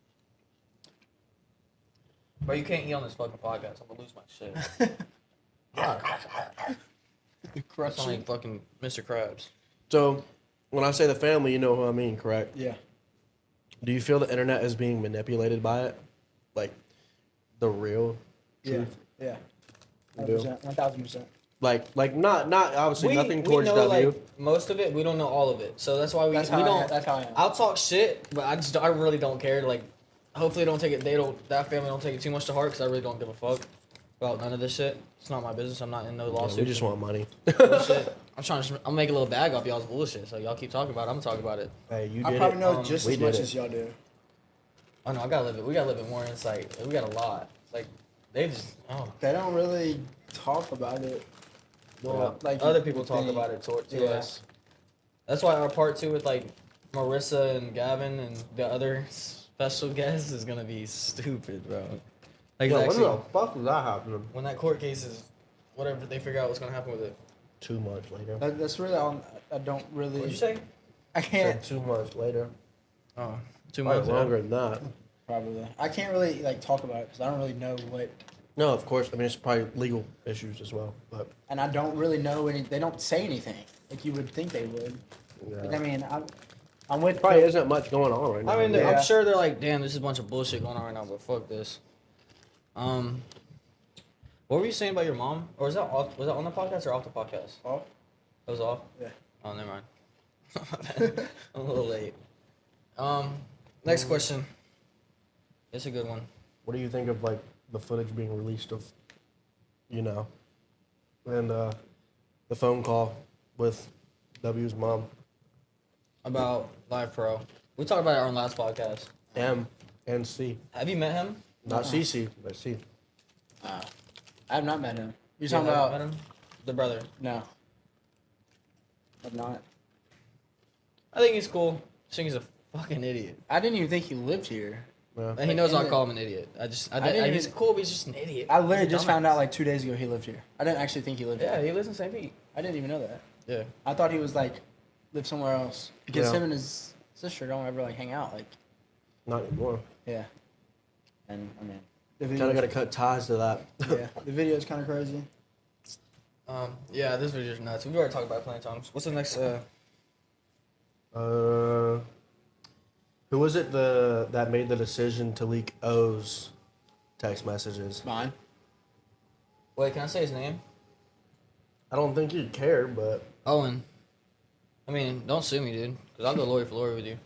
Bro, you can't eat on this fucking podcast. I'm gonna lose my shit. Crush Sound like fucking Mr. Krabs. So, when I say the family, you know who I mean, correct? Yeah. Do you feel the internet is being manipulated by it? Like, the real truth? Yeah. You do? 1,000%. Like not obviously nothing we towards know W. like most of it. We don't know all of it, so that's why we That's we how don't. that's how I am. I'll talk shit, but I really don't care. Like, hopefully, don't take it. That family don't take it too much to heart because I really don't give a fuck about none of this shit. It's not my business. I'm not in no Yeah, lawsuit. we just want money. bullshit. I'm making a little bag off y'all's bullshit. So y'all keep talking about it. I'm gonna talk about it. Hey, you I did probably it. know just we as did much it. as y'all do. Oh no, I gotta live it. We gotta live it more insight. We got a lot. Like they just They don't really talk about it. Well, like other you people would talk think. about it to Yeah. us. That's why our part 2 with like Marissa and Gavin and the other special guest is gonna be stupid, bro. Like Yo, when actually, the fuck was that happening? when that court case is whatever they figure out what's gonna happen with it. 2 months later. That's really all. I don't really. What'd you say? I can't. Said 2 months later. Oh, 2 Probably months longer than that. Probably. I can't really like talk about it because I don't really know what, No, of course. I mean, it's probably legal issues as well. But and I don't really know any. They don't say anything like you would think they would. yeah. Like, I mean, I'm with. Probably isn't much going on right now. I mean, Yeah. I'm sure they're like, damn, this is a bunch of bullshit going on right now, but fuck this. What were you saying about your mom? Or was that on the podcast or off the podcast? Off. It was off? Yeah. Oh, never mind. I'm a little late. Next question. It's a good one. What do you think of like the footage being released of, and the phone call with W's mom? About Live Pro. We talked about it on last podcast. M and C. Have you met him? Not CC, but C. I have not met him. You're Yeah, talking have you about met him? The brother. no. I've not. I think he's cool. I think he's a fucking idiot. I didn't even think he lived here. Yeah. And he knows I call him an idiot. He's didn't cool, but he's just an idiot. I literally He's a just found dumbass. out like 2 days ago he lived here. I didn't actually think he lived Yeah, here. he lives in St. Pete. I didn't even know that. Yeah. I thought he was like lived somewhere else because Yeah. him and his sister don't ever like hang out. Like, Not anymore. yeah. And I mean, the Kind of got to cut ties to that. yeah, the video is kind of crazy. Yeah, this video's nuts. We've already talked about it plenty of times. What's the next? Who was it that made the decision to leak O's text messages? Mine. Wait, can I say his name? I don't think he'd care, but Owen. I mean, don't sue me, dude. Because I'll go lawyer for lawyer with you.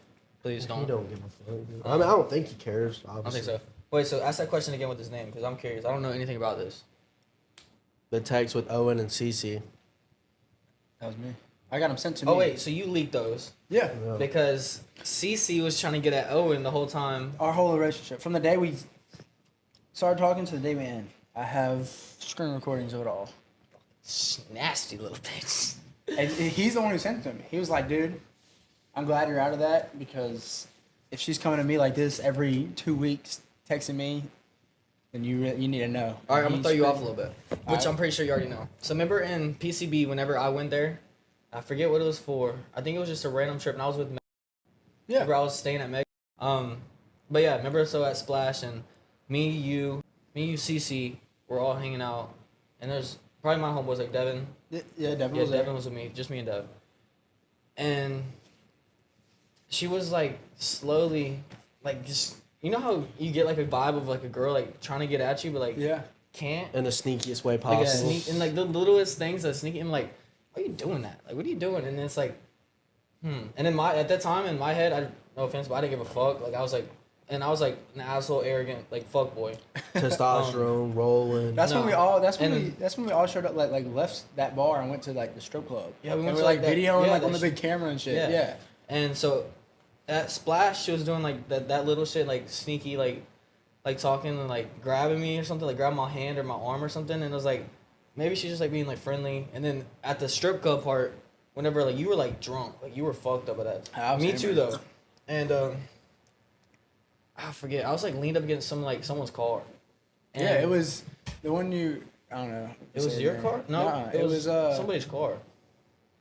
Please he don't. don't give a fuck. Dude. I mean, I don't think he cares. Obviously. I don't think so. Wait, so ask that question again with his name, because I'm curious. I don't know anything about this. The text with Owen and Cece. That was me. I got him sent to me. Oh, wait, so you leaked those. Yeah. Yeah. Because Cece was trying to get at Owen the whole time. Our whole relationship, from the day we started talking to the day we end, I have screen recordings of it all. Nasty little bitch. And he's the one who sent it to me. He was like, dude, I'm glad you're out of that because if she's coming to me like this every 2 weeks, texting me, then you need to know. All right, I'm going to throw you off a little bit, which Alright. I'm pretty sure you already know. So remember in PCB, whenever I went there, I forget what it was for. I think it was just a random trip, and I was with Meg. Yeah. Remember I was staying at Meg. But yeah, remember so at Splash, and me, you, CC, we're all hanging out, and there's probably my homeboys like Devin. Yeah, Devin Yeah, was there. Devin was with me, just me and Dev. And she was like slowly, like just, you know how you get like a vibe of like a girl like trying to get at you, but like Yeah. can't? In the sneakiest way Like possible. a sneak, and like the littlest things that sneak in, like, why are you doing that? Like, what are you doing? And it's like, And then at that time in my head, no offense, but I didn't give a fuck. Like I was like an asshole, arrogant, like fuck boy. Testosterone rolling. That's when No. we all. That's when And- we all showed up. Like left that bar and went to like the strip club. Yeah, we And went we're to, like like, that- videoing yeah, like that on the sh- big camera and shit. Yeah. Yeah. And so at Splash, she was doing like that little shit, like sneaky, like talking and like grabbing me or something, like grabbing my hand or my arm or something. And it was like maybe she's just like being like friendly. And then at the strip club part, whenever like you were like drunk, like you were fucked up at that. I was Me hammered. too though. And I forget. I was like leaned up against someone's car. And Yeah, it was the one you. I don't know. It was Say your name. car? No, Nuh-uh, it was somebody's car.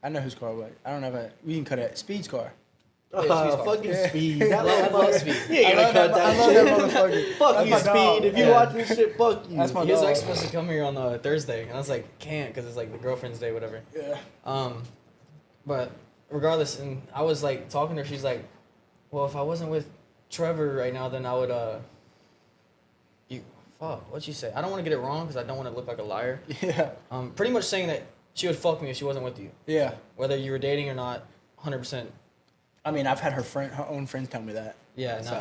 I know whose car it was. I don't know if we can cut it. Speed's car. Fucking Yeah. Speed. I love Speed. You ain't I gonna love cut that- I that love shit. that motherfucker. Fuck That's you, my Speed. dog. If you Yeah. watching this shit, fuck you. That's my He was dog. like supposed to come here on Thursday, and I was like, can't, because it's like the girlfriend's day, whatever. Yeah. But regardless, and I was like talking to her. She's like, "Well, if I wasn't with Trevor right now, then I would what'd she say? I don't want to get it wrong because I don't want to look like a liar. Yeah. Pretty much saying that she would fuck me if she wasn't with you, Yeah. whether you were dating or not. 100%. I mean, I've had her own friends tell me that. Yeah, no, So,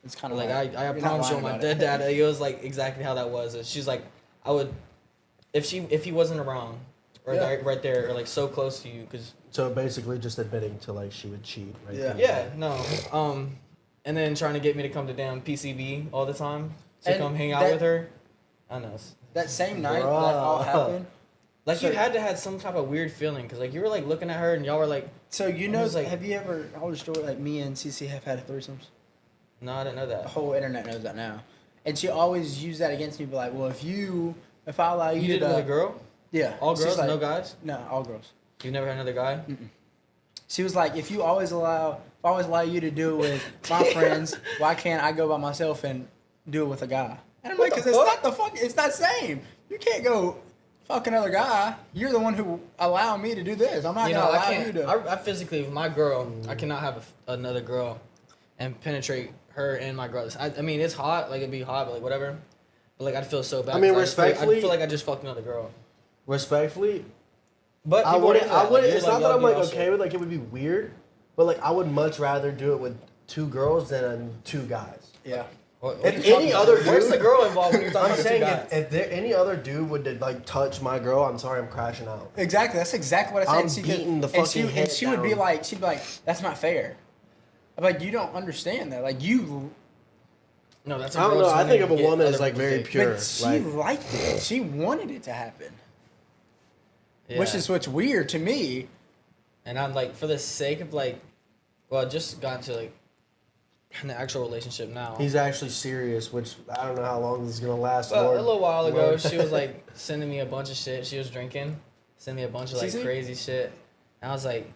it's kind of like like I you're not promise you, lying on my about dead it. dad, it was like exactly how that was. She's like, I would, if he wasn't around, or Yeah. right there, or like so close to you, because So basically, just admitting to like she would cheat, right? Yeah. there. yeah, no, and then trying to get me to come to damn PCB all the time to And come hang out that- with her. I know. That same night that Bruh. all happened. Like So- you had to have some type of weird feeling, because like you were like looking at her and y'all were like, So you It know, was like- have you ever told a story like me and CC have had threesomes? no, I didn't know The that. whole internet knows that now. And she always used that against me, be like, well, if I allow you, You to did it with a girl? Yeah. All She's girls, like, no guys? No, all girls. You never had another guy? She was like, if I always allow you to do it with my friends, why can't I go by myself and do it with a guy? And I'm like, because it's not the same. You can't go fuck another guy. You're the one who allowed me to do this. I'm not You gonna know, allow I can't. you to. I physically, with my girl, I cannot have another girl and penetrate her and my girl. I mean, it's hot. Like, it'd be hot, but like, whatever. But like, I'd feel so bad. I mean, 'cause respectfully- I feel like I just fucked another girl. Respectfully, But I people are wouldn't. into that. I wouldn't. Like, It's you're not that y'all I'm do like all okay shit. with like it would be weird, but like I would much rather do it with 2 girls than 2 guys. Yeah. What If you talking any about? other Where's dude- the girl involved when you're talking I'm about saying the two guys? if there any other dude would like touch my girl, I'm sorry, I'm crashing out. Exactly. That's exactly what I said. I'm And she beating the and she, fucking and head she would be down. like, that's not fair. I'm like, you don't understand that. Like you. No, that's a I don't girl know. just I wanting think to of a get woman as other like people's very dick. pure. But she Like liked it. She wanted it to happen. Yeah. Which is what's weird to me. And I'm like, for the sake of like, well, I just got into like an actual relationship now. he's actually serious, which I don't know how long this is gonna last. But Lord. a little while ago, Lord. she was like sending me a bunch of shit. She was drinking, sending me a bunch of like CC? crazy shit. And I was like,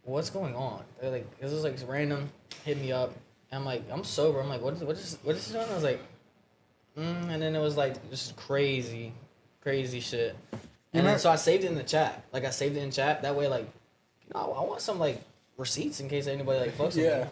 what's going on? They're like, this was like random, hit me up. And I'm like, I'm sober. I'm like, what is she doing? I was like, and then it was like just crazy shit. And then so I saved it in the chat. Like I saved it in chat. That way, like, you know, I want some like receipts in case anybody like fucks with me. Yeah.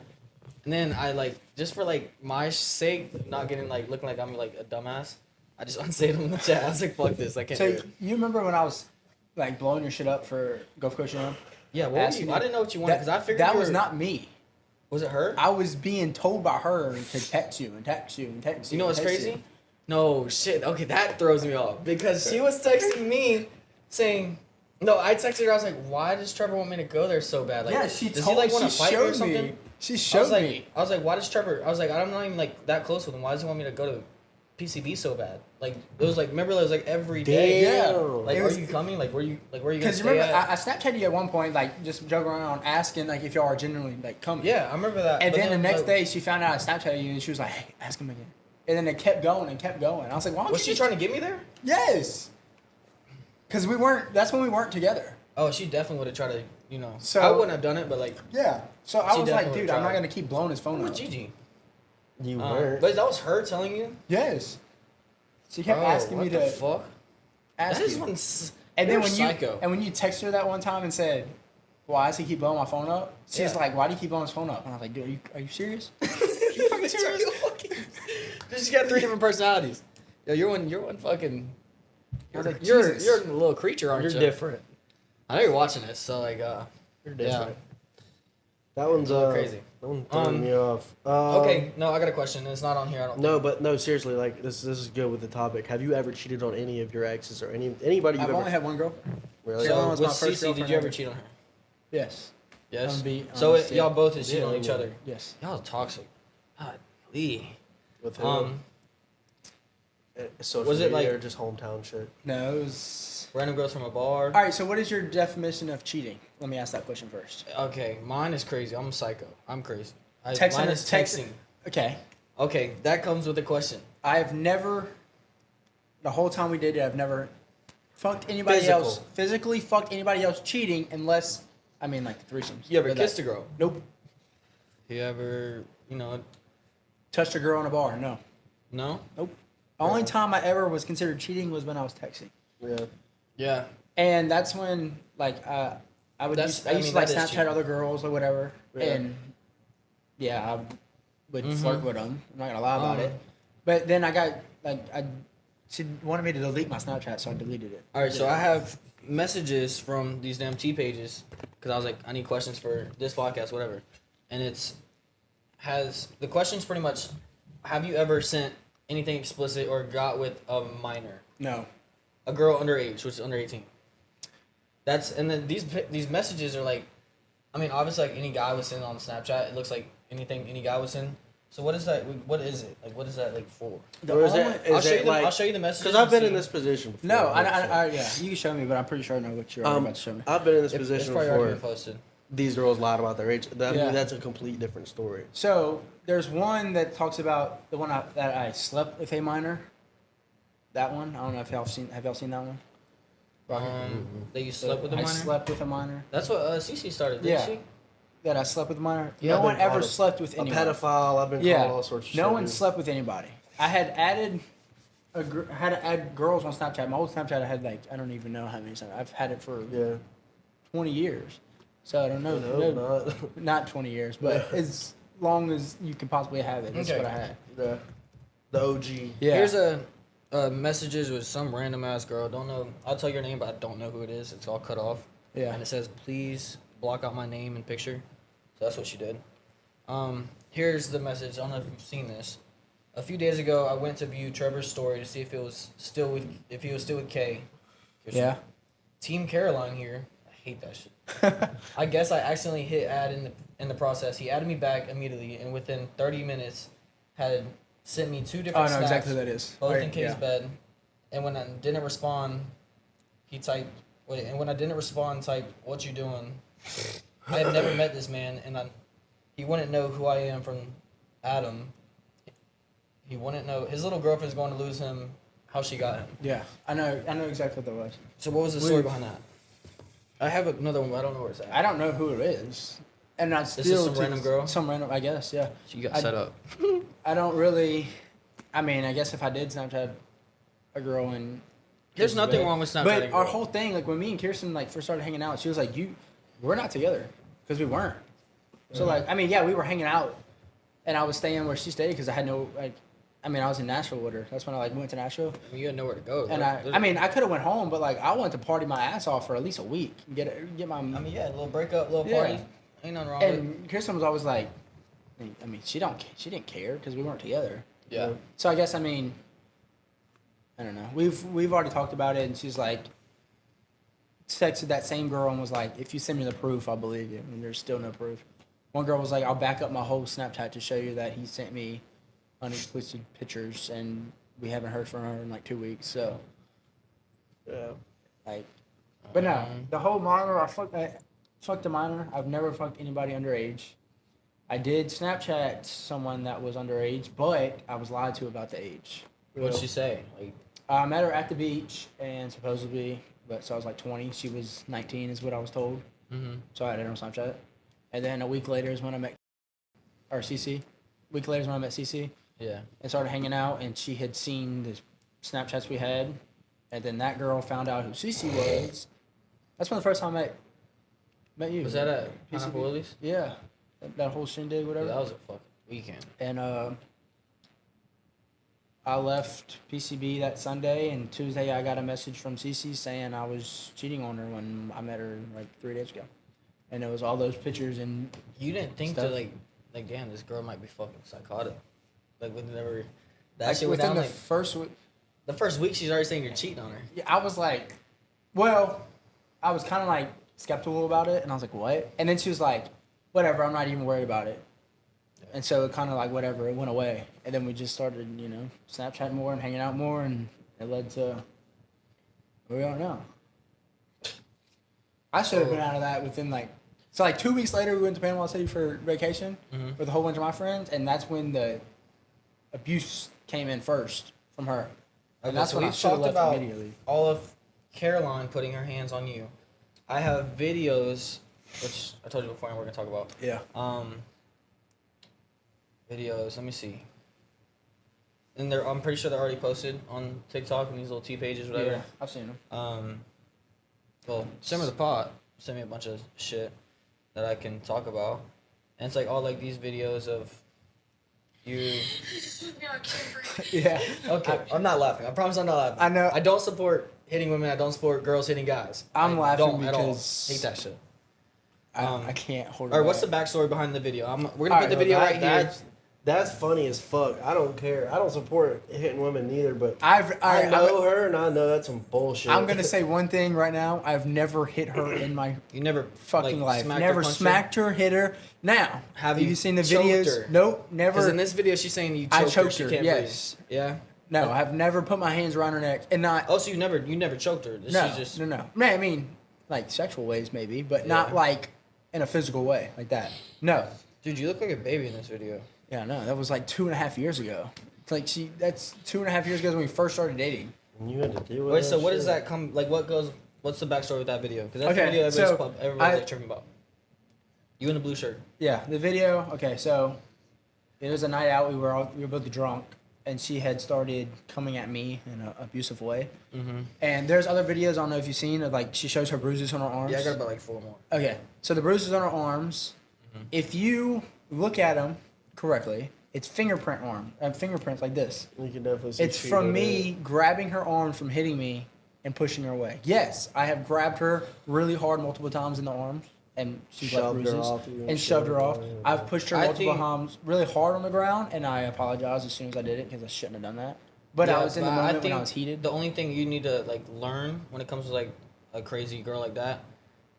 And then I like just for like my sake, not getting like looking like I'm like a dumbass. I just unsaved them in the chat. I was like, fuck this, I can't do So it. you remember when I was like blowing your shit up for Gulf Coast Young? Yeah, what were Asking you? you- I didn't know what you wanted because I figured that you was were- not me. Was it her? I was being told by her to text you and text you and text you. You know what's and text crazy? you. No shit. Okay, that throws me off because she was texting me saying, "No, I texted her. I was like, why does Trevor want me to go there so bad? Like, Yeah, she does told he like want she to fight me or showed something?" me. She I was showed like, me. why does Trevor? I was like, I'm not even like that close with him. Why does he want me to go to PCB so bad? Like it was like, remember it was like every day. Damn. Yeah. Like, It are was- you coming? Like, where you gonna Because stay remember, at? I Snapchatted you at one point, like just joking around, asking like if y'all are genuinely like coming. Yeah, I remember that. And but then the next like, day, she found out I Snapchatted you, and she was like, "Hey, ask him again." And then it kept going and kept going. I was like, "Why don't was you she just-" trying to get me there? Yes. Because we weren't. That's when we weren't together. Oh, she definitely would have tried to, you know. So- I wouldn't have done it, but like, Yeah. So I She was like, definitely "Dude, I'm not tried. gonna keep blowing his phone where up." Gigi? You were. But that was her telling you. Yes. She kept asking what me the to fuck? ask That is you. one. And then You're when psycho. you texted her that one time and said, "Why does he keep blowing my phone up?" She's Yeah. like, "Why do you keep blowing his phone up?" And I was like, "Dude, are you serious?" You fucking serious? She's got 3 different personalities. Yo, you're one fucking. I was like, You're Jesus. you're a little creature, aren't You're you? different. I know you're watching this, so like, You're different. yeah. That one's Crazy. That one throwing me off. Okay, no, I got a question. It's not on here. I don't. No, but no, seriously, like this is good with the topic. Have you ever cheated on any of your exes or anybody you've I've ever only had one girl. really? So- So was with my first Cece, did girlfriend you ever ever. cheat on her? Yes. Yes. Be So honest, y'all yeah. both is cheating Yeah, on each yeah. other. Yes. Y'all toxic. Golly. With who? Social was it media like- or just hometown shit? No, it was. Random girls from a bar. All right. So, what is your definition of cheating? Let me ask that question first. Okay, mine is crazy. I'm a psycho. I'm crazy. Texting Mine is is texting. Okay. Okay, that comes with a question. I've never. The whole time we dated, I've never fucked anybody Physical. else physically. Fucked anybody else cheating unless I mean like threesomes. You ever But kissed that- a girl? Nope. You ever, you know, Touched a girl in a bar? No. no? Nope. The only time I ever was considered cheating was when I was texting, Yeah. Yeah. and that's when like I would That's- I used I mean, to like that is Snapchat cheating. other girls or whatever, Yeah. and yeah, I would Mhm. flirt with them. I'm not gonna lie about Uh-huh. it. But then I got she wanted me to delete my Snapchat, so I deleted it. All right, so I have messages from these damn T pages because I was like, I need questions for this podcast, whatever. And has the questions pretty much, have you ever sent anything explicit or got with a minor, No. a girl underage, which is under 18? That's and then these messages are like, I mean, obviously like any guy would send on Snapchat. It looks like anything any guy would send. So what is that? What is it? Like, what is that like for? Or is only- it? I'll Is show you it the like? I'll show you the messages. Because I've been and in see. this position before. No, like, I yeah, you can show me, but I'm pretty sure I know what you're about to show me. I've been in this It's position probably already before. been posted. these girls lied about their age. I Yeah. mean, that's a complete different story. So there's one that talks about the one that I slept with a minor. That one. I don't know if y'all seen. Have y'all seen that one? That you slept with a I minor? slept with a minor. That's what Cece started, didn't Yeah. she? That I slept with a minor. Yeah, No I've one been ever called slept with A anyone. pedophile. I've been Yeah. called all sorts of shit. No one dude. slept with anybody. I had added had to add girls on Snapchat. My old Snapchat I had like I don't even know how many. I've had it for Yeah. 20 years. So I don't know. No, Not 20 years, but as long as you can possibly have it. That's Okay. what I had. the OG. Yeah. Here's a messages with some random ass girl. Don't know. I'll tell your name, but I don't know who it is. It's all cut off. Yeah. And it says, please block out my name and picture. So that's what she did. Here's the message. I don't know if you've seen this. A few days ago, I went to view Trevor's story to see if he was still with Kay. Yeah. Team Caroline here. I hate that shit. I guess I accidentally hit add in the process. He added me back immediately, and within 30 minutes, had sent me 2 Oh, I different know snaps, exactly who that is. both Right, in Kay's yeah. bed. And when I didn't respond, he typed. Wait, and when I didn't respond, typed, "What you doing?" I have never met this man, and he wouldn't know who I am from Adam. He wouldn't know. His little girlfriend's going to lose him. How she got him. Yeah. I know exactly what that was. So what was the story behind that? I have another one, but I don't know where it's at. I don't know who it is. And I still is some random girl? Some random, I guess, yeah. She got I- set up. I don't really. I mean, I guess if I did Snapchat a girl and There's nothing wrong with Snapchatting But a our girl. whole thing, like when me and Kirsten like first started hanging out, she was like, we're not together," because we weren't. So like, I mean, yeah, we were hanging out, and I was staying where she stayed because I had no like. I mean, I was in Nashville with her. That's when I like went to Nashville, I mean, you had nowhere to go. and I mean, I could have went home, but like I wanted to party my ass off for at least a week, get my. I mean, yeah, a little breakup, little Yeah. party. Ain't nothing wrong with it. and Kirsten was always like, I mean, she didn't care because we weren't together. Yeah. So I guess I mean, I don't know. We've already talked about it, and she's like, texted that same girl and was like, "If you send me the proof, I'll believe you." And there's still no proof. One girl was like, "I'll back up my whole Snapchat to show you that he sent me unexplicit pictures, and we haven't heard from her in like 2 weeks." So Yeah. like, but no, the whole minor, I fucked a minor. I've never fucked anybody underage. I did Snapchat someone that was underage, but I was lied to about the age. What'd she say? Like, I met her at the beach, and supposedly, so I was like 20. She was 19, is what I was told. So I had her on Snapchat. And then a week later is when I met, or CC. A week later is when I met CC yeah. and started hanging out, and she had seen the Snapchats we had. And then that girl found out who CC was. That's when the first time I met you. Was that at Pineapple Willie's? Yeah. That whole shindig, Yeah, whatever. that was a fucking weekend. And I left PCB that Sunday, and Tuesday I got a message from Cece saying I was cheating on her when I met her like 3 days ago. And it was all those pictures and You didn't think Stuff. to like, damn, this girl might be fucking psychotic. Like, whenever that like, shit went within down, the like, first week. the first week she's already saying you're cheating on her. Yeah, I was like, well, I was kind of like skeptical about it, and I was like, what? And then she was like, whatever, I'm not even worried about it. And so it kind of like, whatever, it went away. And then we just started, Snapchatting more and hanging out more, and it led to where we are now. I should have been out of that within like, so like 2 weeks later, we went to Panama City for vacation with a whole bunch of my friends, and that's when the abuse came in first from her. And that's so when I we've should have talked left about immediately. all of Caroline putting her hands on you. I have videos, which I told you before, and we're gonna talk about. Yeah. Videos. Let me see. And I'm pretty sure they're already posted on TikTok and these little T pages, whatever. Yeah, I've seen them. Well, Simmer the Pot sent me a bunch of shit that I can talk about, and it's like all like these videos of you. Yeah. Okay, I'm not laughing. I promise I'm not laughing. I know. I don't support hitting women. I don't support girls hitting guys. I'm I laughing don't at all. because Hate that shit. I can't hold it. All right, what's the back. backstory behind the video? We're gonna put the video right here. That's funny as fuck. I don't care. I don't support hitting women neither, but I I know her, and I know that's some bullshit. I'm gonna say one thing right now. I've never hit her in my You never fucking life. smacked Never or punched smacked her, hit her. Now, Have you you seen the choked videos? her? Nope, Because never. in this video, she's saying you choked I her. choked She her. can't Yes. breathe. Yeah. No, I've never put my hands around her neck and not. Oh, so you never choked her? No, She's just no. Man, I mean, like sexual ways maybe, but not like in a physical way like that. No. Dude, you look like a baby in this video. Yeah, no, that was like 2.5 years ago. It's like that's 2.5 years ago when we first started dating. And you had to deal with Wait, that so what shit. does that come like? What's the backstory with that video? Because that's Okay, the video so everybody's like tripping about. You in the blue shirt. Yeah, the video. Okay, so it was a night out. We were both drunk, and she had started coming at me in an abusive way. Mm-hmm. And there's other videos. I don't know if you've seen of like she shows her bruises on her arms. Yeah, I got about like 4 more. Okay, so the bruises on her arms. Mm-hmm. If you look at them correctly, it's fingerprints like this. You can definitely see. It's from me grabbing her arm from hitting me and pushing her away. Yes, I have grabbed her really hard multiple times in the arms, and she's left Shoved her bruises off you and shoved her off. I've pushed her I multiple think- times really hard on the ground, and I apologize as soon as I did it because I shouldn't have done that. But I was in the moment when I was heated. The only thing you need to like learn when it comes to like a crazy girl like that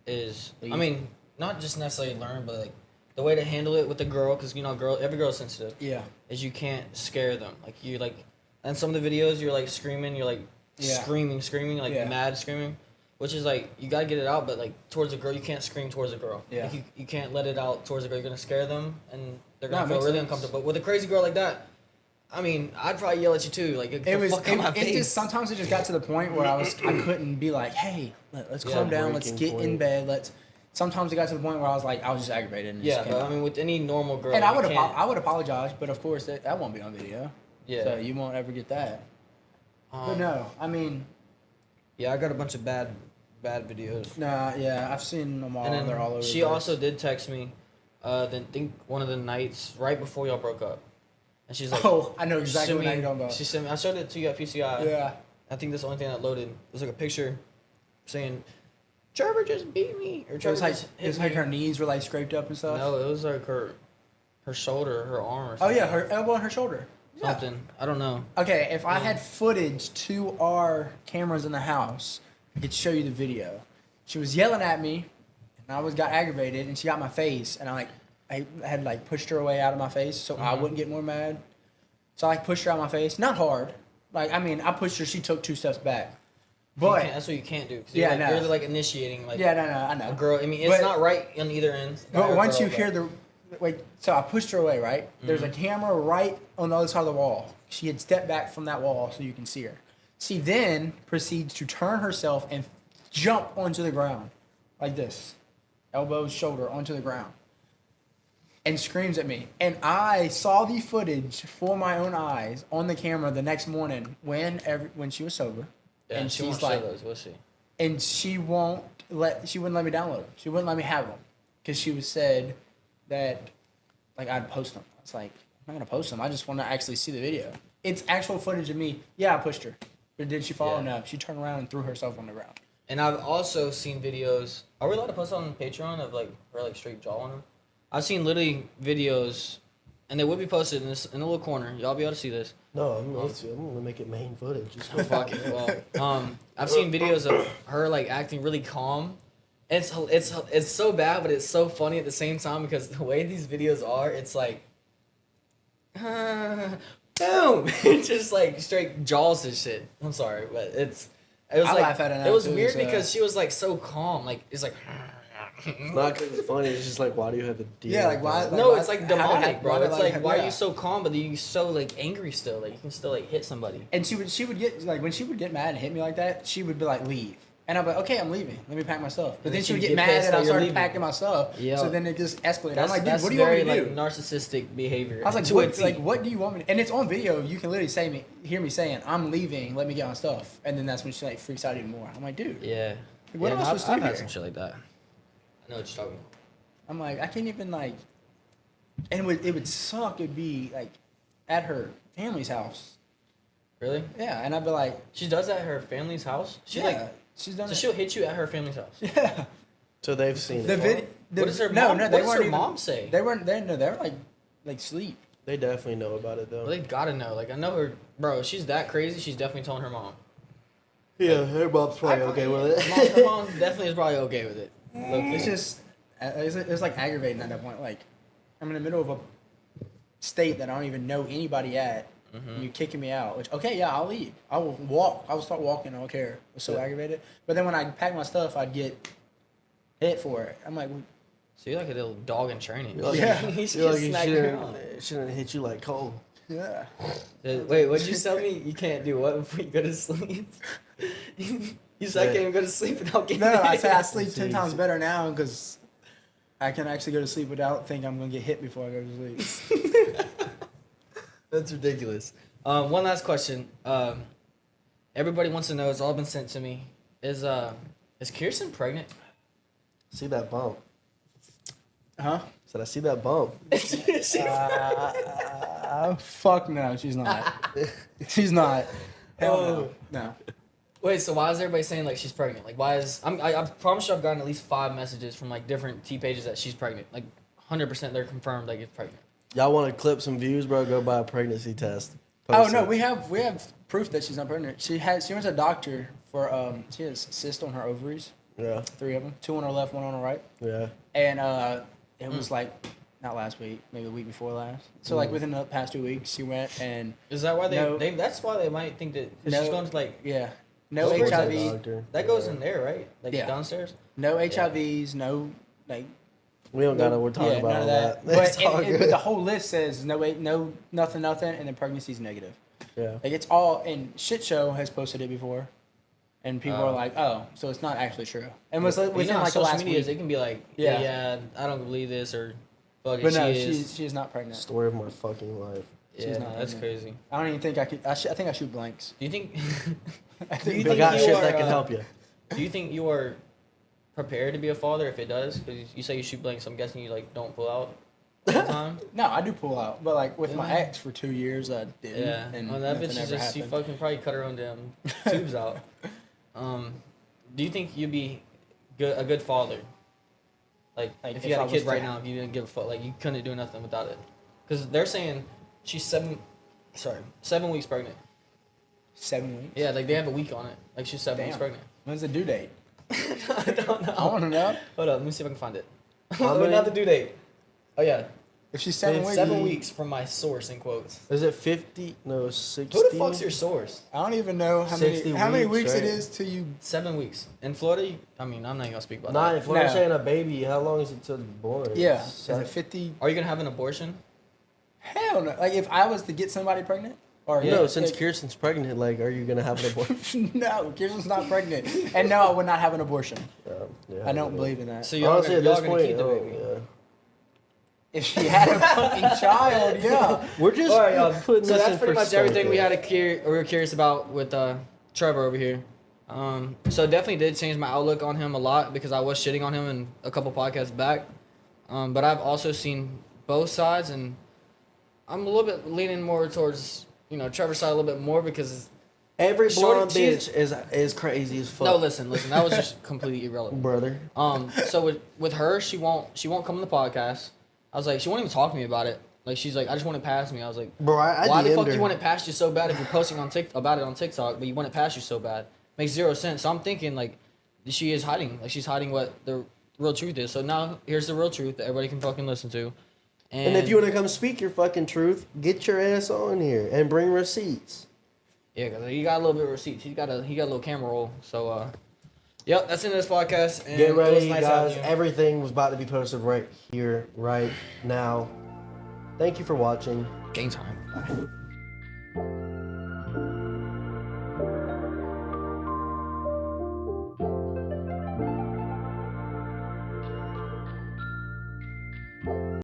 is, Leave. I mean, not just necessarily learn, but like the way to handle it with the girl, because you know, every girl's sensitive. Yeah. Is you can't scare them. Like you like, and some of the videos you're like screaming, you're like Yeah. screaming, like Yeah. mad screaming, which is like you gotta get it out, but like towards a girl, you can't scream towards a girl. Yeah. Like you can't let it out towards a girl. You're gonna scare them, and they're No, gonna it feel makes really sense. uncomfortable. But with a crazy girl like that, I mean, I'd probably yell at you too. Like, get It the was. fuck out my It face. just sometimes it just got to the point where I couldn't be like, hey, let's Yeah, calm down, let's breaking get in point. bed, Sometimes it got to the point where I was like, I was just aggravated. And it Yeah, just came but out. I mean, with any normal girl, And I you would can't- I would apologize, but of course that won't be on video. Yeah. So you won't ever get that. But Um, no, I mean, Yeah, I got a bunch of bad videos. nah, yeah, I've seen them all. And then They're all over. she the place. also did text me, then think one of the nights right before y'all broke up, and she's like, Oh, I know she exactly sent what night me- you're talking about. She sent me. I showed it to you at PCI. Yeah. I think that's the only thing that loaded. It was like a picture saying, "Trevor just beat me," or It Trevor was like just hit me. her knees were like scraped up and stuff. No, it was like her shoulder, her arm, or Oh something. yeah, her elbow and her shoulder. Yeah. something. I don't know. Okay, if I had footage to our cameras in the house, I could show you the video. She was yelling at me, and I got aggravated, and she got my face, and I had like pushed her away out of my face so I wouldn't get more mad. So I pushed her out of my face, not hard. Like I mean, I pushed her. She took 2 steps back. But That's what you can't do. 'Cause Yeah, you're, like, no. you're like initiating like yeah, no, I know. a girl. I mean, it's But- not right on either end. But Or once girl, you hear the wait, so I pushed her away, right? There's a camera right on the other side of the wall. She had stepped back from that wall so you can see her. She then proceeds to turn herself and jump onto the ground like this, elbow, shoulder onto the ground, and screams at me. And I saw the footage for my own eyes on the camera the next morning when she was sober, yeah, and she she's won't show like, those, will she? and she wouldn't let me download them. She wouldn't let me have them because she was said that like I'd post them. It's like I'm not gonna post them. I just want to actually see the video. It's actual footage of me. Yeah, I pushed her, but did she fall? Yeah. No, she turned around and threw herself on the ground. And I've also seen videos. Are we allowed to post on Patreon of like her like straight jaw on them? I've seen literally videos, and they will be posted in a little corner. Y'all be able to see this. No, I'm gonna make it main footage. Just Oh, fuck it. Well, I've seen videos of her like acting really calm. It's so bad, but it's so funny at the same time because the way these videos are, it's like, boom, it's just like straight jaws and shit. I'm sorry, but it was I like laugh at it now, it was too, weird so- because she was like so calm, like it's like. It's not 'cause it's funny. It's just like, why do you have to deal? Yeah, like, with why- that? No, why- it's like how did demonic, it- bro. why did, It's like, like, why are yeah. you so calm, but you so like angry still? Like you can still like hit somebody. And she would get like when she would get mad and hit me like that, she would be like leave. And I'd be like, okay, I'm leaving. Let me pack my stuff. But And then then she would she'd get get mad pissed and that I you're started leaving. packing my stuff. Yeah. So then it just escalated. I'm like, dude, That's what do you want very me to like do? narcissistic behavior. I was like, to a what? T. Like, what do you want me to? And it's on video. You can literally hear me saying, "I'm leaving. Let me get my stuff." And then that's when she like freaks out even more. I'm like, dude. Yeah. What yeah, else no, was I've through had here? some shit like that. I know what you're talking about. I'm like, I can't even like. And it would suck. It'd be like, at her family's house. Really? Yeah, and I'd be like, She does that at her family's house. She yeah, like she's done so it. she'll hit you at her family's house. Yeah. So they've seen The it. vid. What does her no, mom? no, what they does weren't her even, mom say? They weren't. They were like sleep. They definitely know about it though. Well, they gotta know. Like I know her, bro. She's that crazy. She's definitely telling her mom. Yeah, her mom's probably okay with it. Her mom definitely is probably okay with it. Low-key. It's just, it's like aggravating at that point. Like, I'm in the middle of a state that I don't even know anybody at. And you're kicking me out. Which, okay, yeah, I'll leave. I will walk. I will start walking. I don't care. I was so Yeah. aggravated. But then when I pack my stuff, I'd get hit for it. I'm like, well, So you're like a little dog in training. You're like, Yeah. You should you're like, smack you her on. shouldn't hit you like cold. Yeah. Wait, what'd you tell me? You can't do what before you go to sleep? You said I can't even go to sleep without getting No, I hit. say I sleep 10 Jeez. times better now because I can actually go to sleep without thinking I'm gonna get hit before I go to sleep. That's ridiculous. One last question. Everybody wants to know. It's all been sent to me. Is Kirsten pregnant? See that bump? Huh? Said I see that bump. Fuck no, she's not. She's not. Hell no. No. Wait, so why is everybody saying like she's pregnant? Like, why is I promise you I've gotten at least 5 messages from like different T pages that she's pregnant. Like, 100% they're confirmed like it's pregnant. Y'all want to clip some views, bro? Go buy a pregnancy test. Oh Post no, it. we have proof that she's not pregnant. She went to a doctor for she has cysts on her ovaries, Yeah, 3 of them, 2 on her left, 1 on her right, yeah. and it was like not last week, maybe the week before last. So like within the past 2 weeks, she went and Is that why No. they that's why they might think that because she's No. going to like yeah, no Where's that HIV, Doctor. that goes in there, right? Like Yeah. downstairs. no HIVs, no like. We don't gotta. We're talking yeah, about none all of that. It's But, all but good. the whole list says no nothing, and then pregnancy's negative. Yeah. Like it's all, and Shit Show has posted it before, and people are Oh. like, oh, so it's not actually true. And was But you within know, on like the social last media, week. they can be like, Yeah. yeah, I don't believe this, or fuck it, But no, she is. she is not pregnant. Story of my fucking life. Yeah, she's not that's pregnant. crazy. I don't even think I could. I think I shoot blanks. Do you think? I Do you I think got you shit are, that can help you. Do you think you are prepared to be a father if it does? Because you say you shoot blanks, I'm guessing you like don't pull out all the time. No, I do pull out, but like with my Yeah. ex for 2 years, I didn't. Yeah, and well, that nothing bitch is ever just she happened. fucking probably cut her own damn tubes out. Do you think you'd be a good father? Like if you if had I a was kid to- right now, if you didn't give a fuck, like you couldn't do nothing without it. Because they're saying she's 7 weeks pregnant. 7 weeks. Yeah, like they have a week on it. Like she's 7 weeks Damn. pregnant. When's the due date? I don't know. I want to know. Hold up, let me see if I can find it. How Not many- the due date. Oh yeah, If she's 7 it's weeks, 7 weeks from my source in quotes. Is it 50? No, 60. Who the fuck's your source? I don't even know 60 how many weeks, weeks it right? is till you. 7 weeks in Florida. I mean, I'm not even gonna speak about Nah, that. if we're No. saying a baby, how long is it till it's born? Yeah, is Seven- it 50? Are you gonna have an abortion? Hell no. Like if I was to get somebody pregnant, or No, since like, Kirsten's pregnant, like, are you gonna have an abortion? no, Kirsten's not pregnant, and no, I would not have an abortion. Yeah, I don't believe in that. So y'all Honestly, gonna, at y'all this gonna point, keep the baby? yeah. If she had a fucking child, yeah. We're just All right, y'all. putting So this that's in pretty much perspective. everything we were curious about with Trevor over here. So it definitely did change my outlook on him a lot because I was shitting on him in a couple podcasts back. But I've also seen both sides, and I'm a little bit leaning more towards Trevor's side a little bit more because Every Shorty- blonde she's- bitch is crazy as fuck. no, listen, that was just completely irrelevant. brother. So with her, she won't come on the podcast. I was like, she won't even talk to me about it. Like she's like, I just want it past me. I was like, Bro, I why the DM'd fuck her. you want it past you so bad if you're posting on about it on TikTok, but you want it past you so bad? Makes zero sense. So I'm thinking like, she is hiding. Like she's hiding what the real truth is. So now here's the real truth that everybody can fucking listen to. And if you want to come speak your fucking truth, get your ass on here and bring receipts. yeah, cause he got a little bit of receipts. He got a little camera roll. So yep, that's the end of this podcast. And Get it was ready, nice guys. having you. Everything was about to be posted right here, right now. Thank you for watching. Game time.